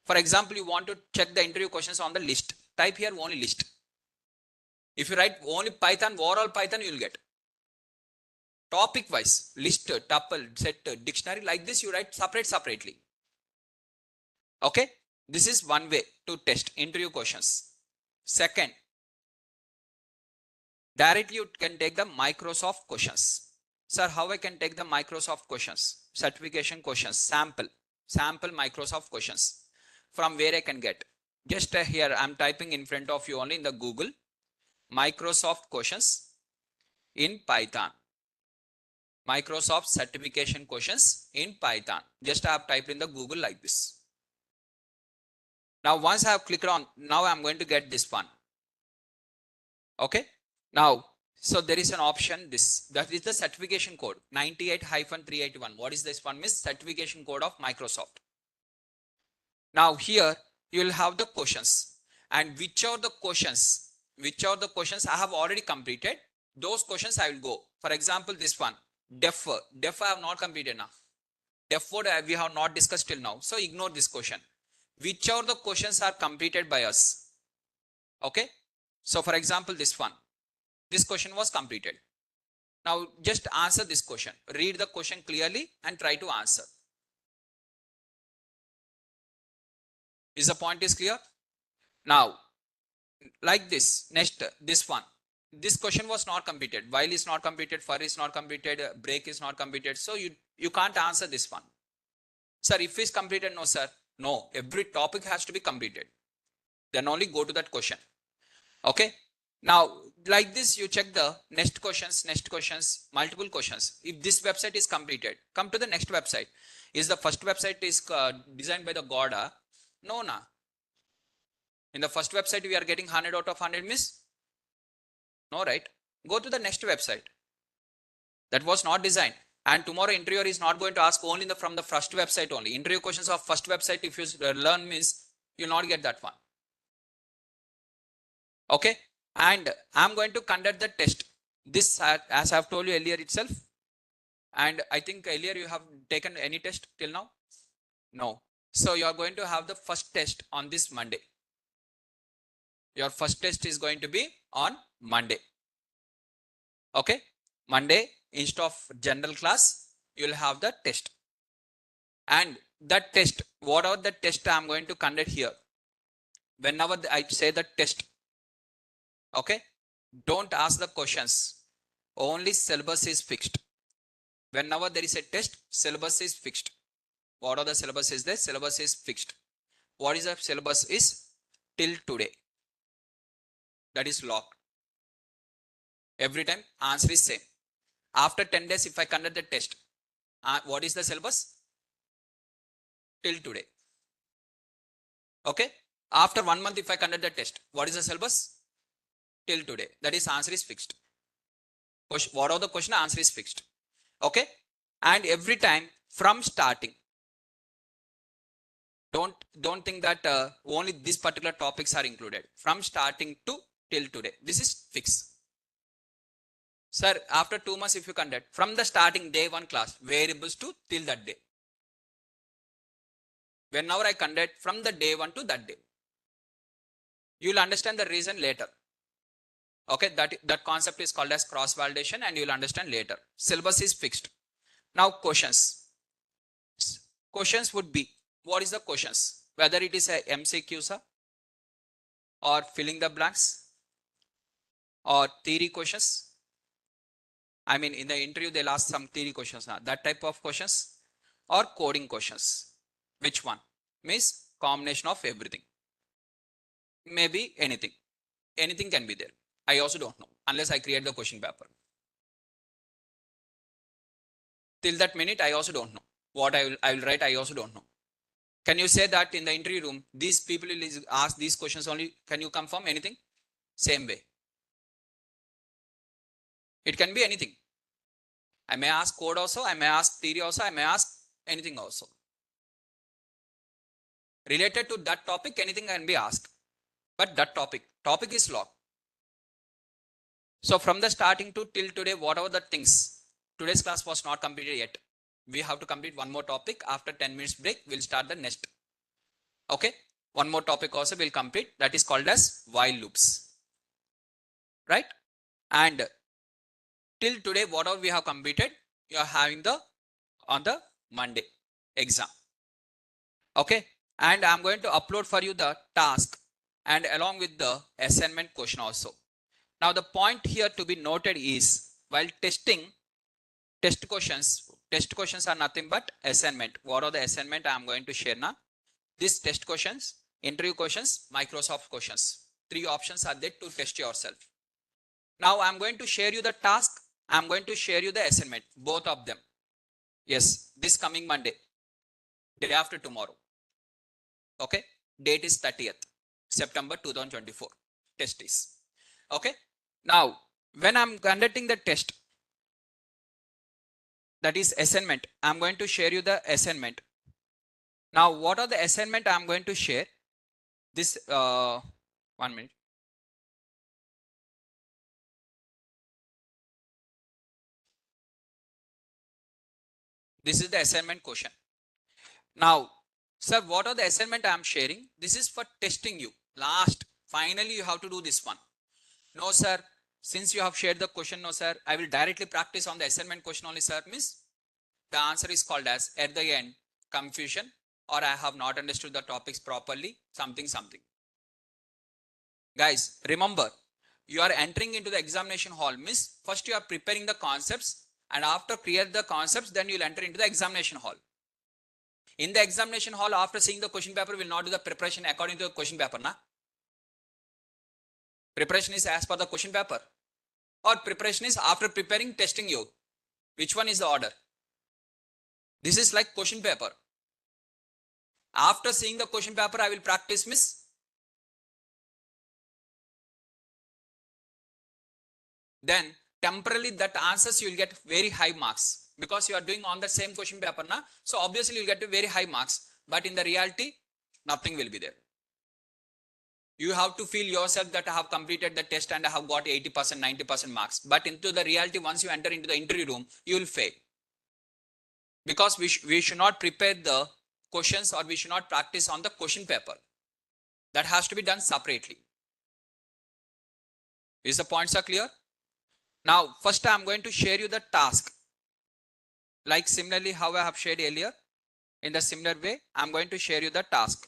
[SPEAKER 1] For example, you want to check the interview questions on the list. Type here only list. If you write only Python, overall Python you will get. Topic wise, list, tuple, set, dictionary, like this you write separately. Okay. This is one way to test interview questions. Second, directly you can take the Microsoft questions. Sir, how I can take the Microsoft questions? Certification questions, sample Microsoft questions. From where I can get? Just here I'm typing in front of you only in the Google. Microsoft questions in Python. Microsoft certification questions in Python. Just I have typed in the Google like this. Now once I have clicked on, now I'm going to get this one. Okay. Now, so there is an option, that is the certification code 98-381. What is this one? Means certification code of Microsoft. Now here you will have the questions, and which are the questions I have already completed, those questions I will go. For example, this one, def I have not completed now. Def we have not discussed till now. So ignore this question. Which are the questions are completed by us? Okay. So for example, this one, this question was completed. Now just answer this question. Read the question clearly and try to answer. Is the point is clear? Now, like this, next, this one. This question was not completed. While is not completed, for is not completed, break is not completed. So you can't answer this one. Sir, if is completed, no sir. No, every topic has to be completed. Then only go to that question. Okay. Now, like this, you check the next questions, multiple questions. If this website is completed, come to the next website. Is the first website is designed by the Goda? No, na. In the first website, we are getting 100 out of 100 miss? No, right? Go to the next website. That was not designed. And tomorrow interviewer is not going to ask only from the first website only. Interview questions of first website, if you learn means, you'll not get that one. Okay. And I'm going to conduct the test. This, as I've told you earlier itself. And I think earlier you have taken any test till now? No. So you are going to have the first test on this Monday. Your first test is going to be on Monday. Okay. Monday, instead of general class, you will have the test. And that test, whatever the test I'm going to conduct here, whenever I say the test, okay, don't ask the questions. Only syllabus is fixed. Whenever there is a test, syllabus is fixed. What are the syllabus is there? Syllabus is fixed. What is the syllabus is? Till today. That is locked. Every time answer is same. After 10 days, if I conduct the test, what is the syllabus? Till today. Okay. After 1 month, if I conduct the test, what is the syllabus? Till today. That is answer is fixed. What are the question? Answer is fixed. Okay. And every time from starting, don't think that only these particular topics are included. From starting to till today. This is fixed. Sir, after 2 months, if you conduct from the starting day 1 class, variables to till that day. Whenever I conduct from the day 1 to that day, you will understand the reason later. Okay, that concept is called as cross validation, and you will understand later. Syllabus is fixed. Now questions. Questions would be, what is the questions? Whether it is a MCQ, sir, or filling the blanks, or theory questions. I mean, in the interview, they'll ask some theory questions now. That type of questions, or coding questions. Which one? Means combination of everything. Maybe anything. Anything can be there. I also don't know unless I create the question paper. Till that minute, I also don't know what I will write. I also don't know. Can you say that in the interview room, these people will ask these questions only? Can you confirm anything? Same way. It can be anything. I may ask code also. I may ask theory also. I may ask anything also. Related to that topic, anything can be asked. But that topic is locked. So from the starting to till today, whatever the things, today's class was not completed yet. We have to complete one more topic. After 10 minutes break, we'll start the next. Okay. One more topic also will complete. That is called as while loops. Right. And till today, whatever we have completed, you are having on the Monday exam. Okay. And I'm going to upload for you the task and along with the assignment question also. Now the point here to be noted is, while testing, test questions are nothing but assignment. What are the assignment I am going to share now? These test questions, interview questions, Microsoft questions. 3 options are there to test yourself. Now I am going to share you the task. I am going to share you the assignment, both of them. Yes, this coming Monday, day after tomorrow. Okay, date is 30th September 2024. Test is. Okay. Now, when I'm conducting the test, that is assignment, I'm going to share you the assignment. Now, what are the assignment I'm going to share? This, 1 minute. This is the assignment question. Now, sir, what are the assignment I'm sharing? This is for testing you. Finally, you have to do this one. No, sir. Since you have shared the question, no, sir, I will directly practice on the assignment question only, sir. Means the answer is called as, at the end, confusion, or I have not understood the topics properly, something. Guys, remember, you are entering into the examination hall. Means first you are preparing the concepts, and after clear the concepts, then you will enter into the examination hall. In the examination hall, after seeing the question paper, will not do the preparation according to the question paper. Na? Preparation is as per the question paper, or preparation is after preparing, testing you. Which one is the order? This is like question paper. After seeing the question paper, I will practice, miss. Then temporarily that answers you will get very high marks because you are doing on the same question paper. Na? So obviously you will get very high marks. But in the reality, nothing will be there. You have to feel yourself that I have completed the test and I have got 80%, 90% marks. But into the reality, once you enter into the interview room, you will fail. Because we should not prepare the questions, or we should not practice on the question paper. That has to be done separately. Is the points are clear? Now, first I am going to share you the task. Like similarly how I have shared earlier. In the similar way, I am going to share you the task.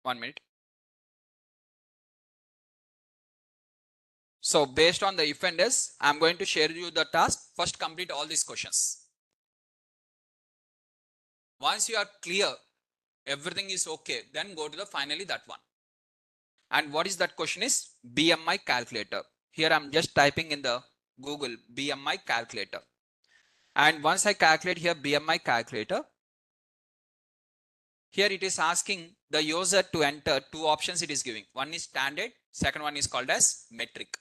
[SPEAKER 1] 1 minute. So based on the if and else, I am going to share you the task. First complete all these questions. Once you are clear, everything is okay, then go to the finally that one. And what is that question is? BMI calculator. Here I'm just typing in the Google BMI calculator. And once I calculate here BMI calculator, here it is asking the user to enter 2 options it is giving. One is standard, second one is called as metric.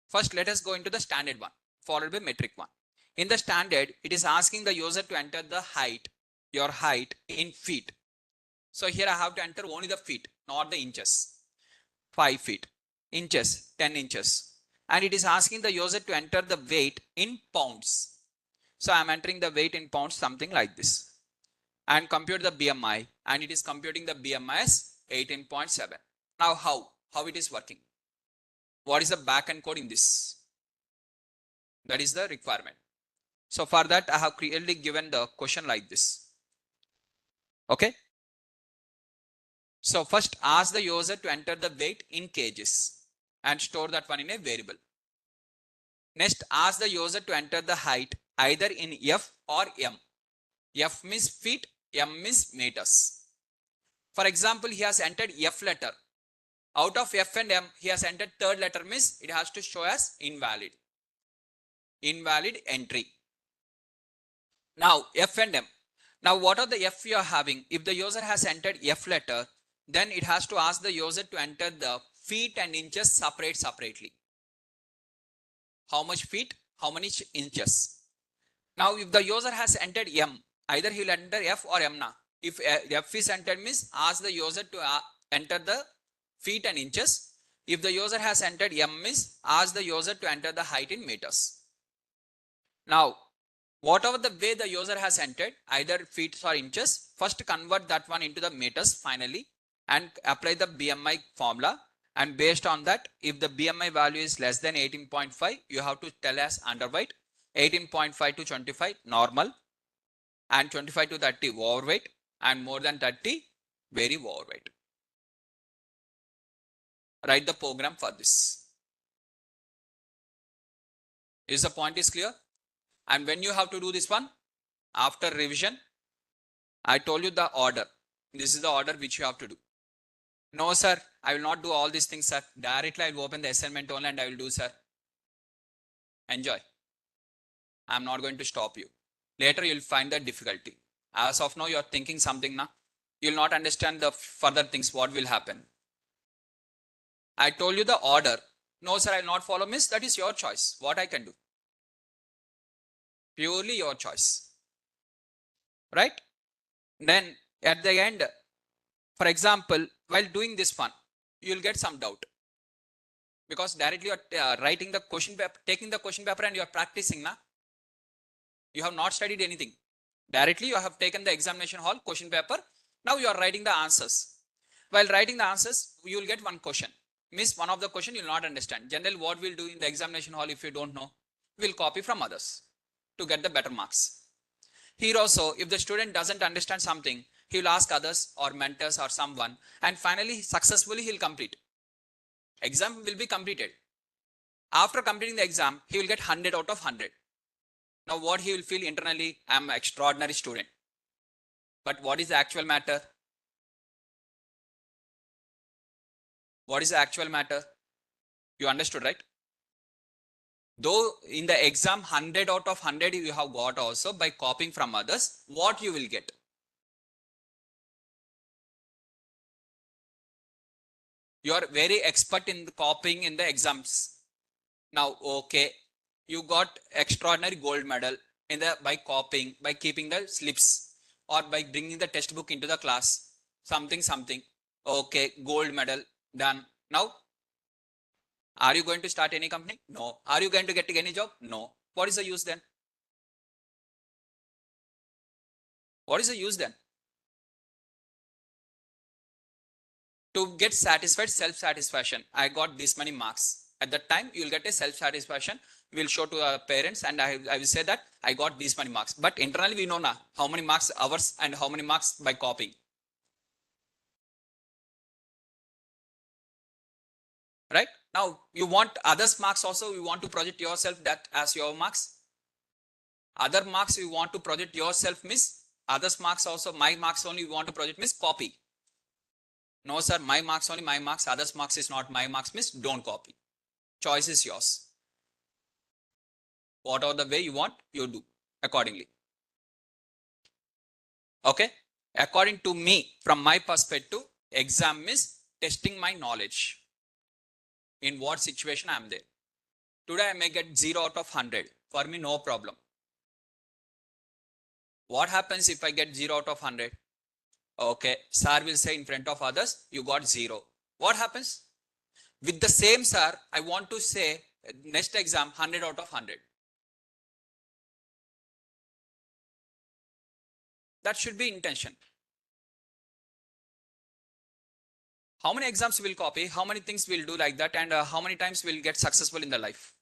[SPEAKER 1] First, let us go into the standard one, followed by metric one. In the standard, it is asking the user to enter the height, your height in feet. So here I have to enter only the feet, not the inches. 5 feet. inches, 10 inches. And it is asking the user to enter the weight in pounds. So I am entering the weight in pounds, something like this. And compute the BMI, and it is computing the BMI as 18.7. Now how it is working? What is the backend code in this? That is the requirement. So for that, I have clearly given the question like this. Okay. So first ask the user to enter the weight in kgs and store that one in a variable. Next, ask the user to enter the height either in F or M. F means feet, M means meters. For example, he has entered F letter. Out of F and M, he has entered third letter, means it has to show as invalid. Invalid entry. Now F and M. Now what are the F you are having? If the user has entered F letter, then it has to ask the user to enter the feet and inches separately. How much feet? How many inches? Now if the user has entered M, either he will enter F or M now. If F is entered, means ask the user to enter the feet and inches. If the user has entered M, means ask the user to enter the height in meters. Now whatever the way the user has entered, either feet or inches, first convert that one into the meters finally and apply the BMI formula. And based on that, if the BMI value is less than 18.5, you have to tell as underweight, 18.5 to 25 normal, and 25 to 30 overweight, and more than 30 very overweight. Write the program for this. Is the point is clear? And when you have to do this one, after revision, I told you the order. This is the order which you have to do. No, sir, I will not do all these things, sir. Directly I will open the assignment only and I will do, sir. Enjoy. I am not going to stop you. Later you will find the difficulty. As of now, you are thinking something now. You will not understand the further things, what will happen. I told you the order. No, sir, I will not follow, miss. That is your choice. What I can do. Purely your choice. Right? Then at the end, for example, while doing this one, you will get some doubt. Because directly you are writing the question paper, taking the question paper and you are practicing now. You have not studied anything. Directly you have taken the examination hall question paper. Now you are writing the answers. While writing the answers, you will get one question. Miss one of the question you will not understand. Generally what we'll do in the examination hall, if you don't know, we'll copy from others to get the better marks. Here also, if the student doesn't understand something, he will ask others or mentors or someone, and finally successfully he'll complete. Exam will be completed. After completing the exam, he will get 100 out of 100. Now what he will feel internally, I am an extraordinary student. But what is the actual matter? What is the actual matter? You understood, right? Though in the exam 100 out of 100 you have got also by copying from others, what you will get? You are very expert in copying in the exams. Now, okay, you got extraordinary gold medal in the by copying, by keeping the slips, or by bringing the textbook into the class. Something. Okay, gold medal done. Now, are you going to start any company? No. Are you going to get any job? No. What is the use then? What is the use then? To get satisfied, self-satisfaction. I got this many marks. At that time, you will get a self-satisfaction. We will show to our parents and I will say that I got these many marks. But internally, we know now how many marks ours and how many marks by copying. Right? Now, you want others marks also, you want to project yourself that as your marks. Other marks you want to project yourself, miss. Others marks also, my marks only you want to project, miss, copy. No, sir, my marks only, my marks, others marks is not my marks, miss, don't copy. Choice is yours. Whatever the way you want, you do accordingly. Okay? According to me, from my perspective, exam is testing my knowledge. In what situation I am there. Today I may get 0 out of 100. For me, no problem. What happens if I get 0 out of 100? Okay, sir will say in front of others, you got 0. What happens? With the same, sir, I want to say next exam 100 out of 100. That should be intention. How many exams will copy? How many things we'll do like that? And how many times we'll get successful in the life?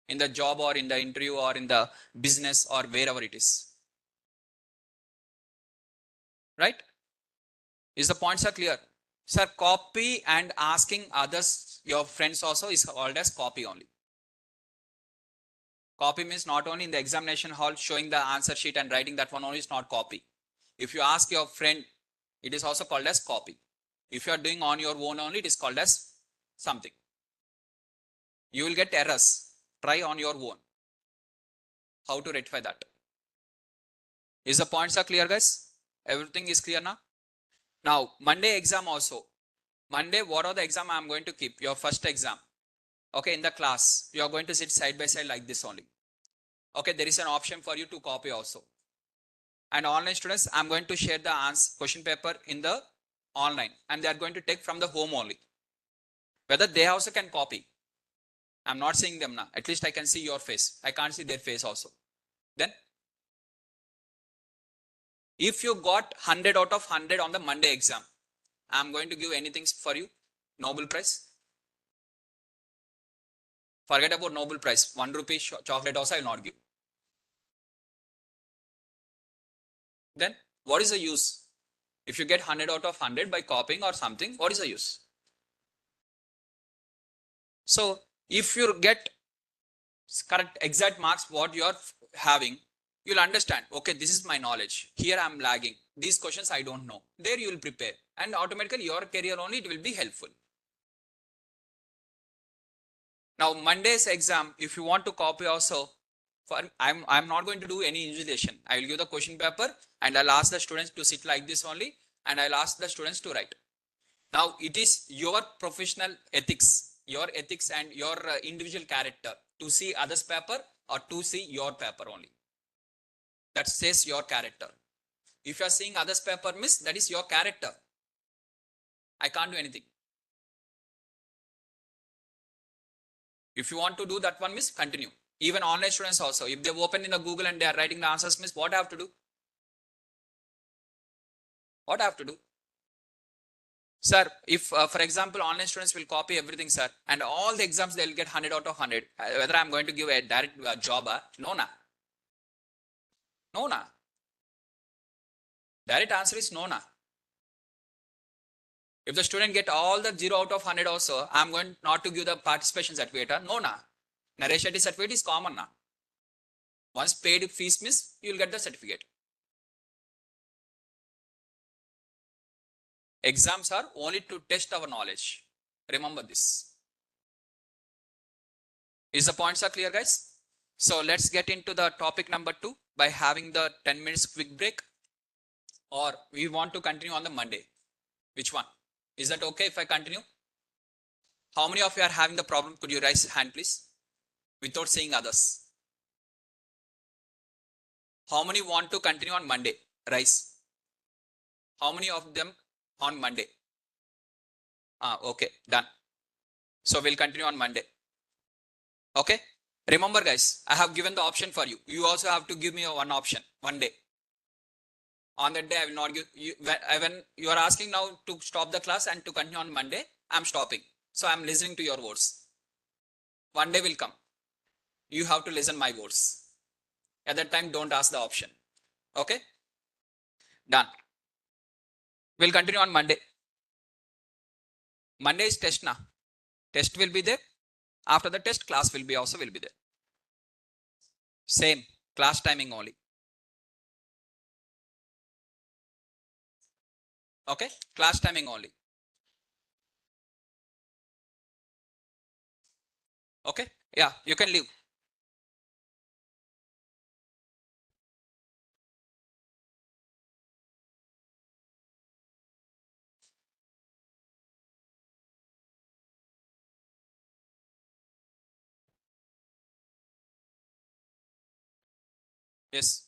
[SPEAKER 1] In the job or in the interview or in the business or wherever it is. Right? Is the points are clear? Sir, copy and asking others, your friends also is called as copy only. Copy means not only in the examination hall showing the answer sheet and writing, that one only is not copy. If you ask your friend, it is also called as copy. If you are doing on your own only, it is called as something. You will get errors. Try on your own. How to rectify that? Is the points are clear, guys? Everything is clear now? Now, Monday exam also. Monday, what are the exam I am going to keep? Your first exam. Okay, in the class, you are going to sit side by side like this only. Okay, there is an option for you to copy also. And online students, I'm going to share the answer question paper in the online, and they are going to take from the home only. Whether they also can copy. I'm not seeing them now. At least I can see your face. I can't see their face also. Then, if you got 100 out of 100 on the Monday exam, I'm going to give anything for you. Nobel Prize. Forget about Nobel Prize. 1 rupee chocolate also I will not give. Then, what is the use? If you get 100 out of 100 by copying or something, what is the use? So, if you get correct exact marks what you are having, you'll understand, okay, this is my knowledge. Here I'm lagging. These questions I don't know. There you will prepare. And automatically your career only it will be helpful. Now, Monday's exam, if you want to copy also, I'm not going to do any invigilation. I will give the question paper and I'll ask the students to sit like this only, and I'll ask the students to write. Now, it is your professional ethics and your individual character to see others' paper or to see your paper only. That says your character. If you are seeing others' paper, miss, that is your character. I can't do anything. If you want to do that one, miss, continue. Even online students also, if they open in the Google and they are writing the answers, miss, what I have to do? What I have to do? Sir, if for example, online students will copy everything, sir, and all the exams they'll get 100 out of 100, whether I'm going to give a direct job, no, na. No, na. Direct answer is no, na. If the student get all the 0 out of 100 also, I'm going not to give the participation certificate, no, na. Narration certificate is common, na. Once paid fees, miss, you will get the certificate. Exams are only to test our knowledge. Remember this. Is the points are clear, guys? So let's get into the topic number 2 by having the 10 minutes quick break, or we want to continue on the Monday. Which one? Is that okay if I continue? How many of you are having the problem? Could you raise hand, please? Without seeing others. How many want to continue on Monday? Rise. How many of them on Monday? Okay, done. So we'll continue on Monday. Okay. Remember, guys, I have given the option for you. You also have to give me one option, one day. On that day, I will not give you. When you are asking now to stop the class and to continue on Monday, I'm stopping. So I'm listening to your words. One day will come. You have to listen my words. At that time, don't ask the option. Okay? Done. We'll continue on Monday. Monday is test now. Test will be there. After the test, class will be there. Same class timing only. Okay? Class timing only. Okay? Yeah, you can leave. Yes.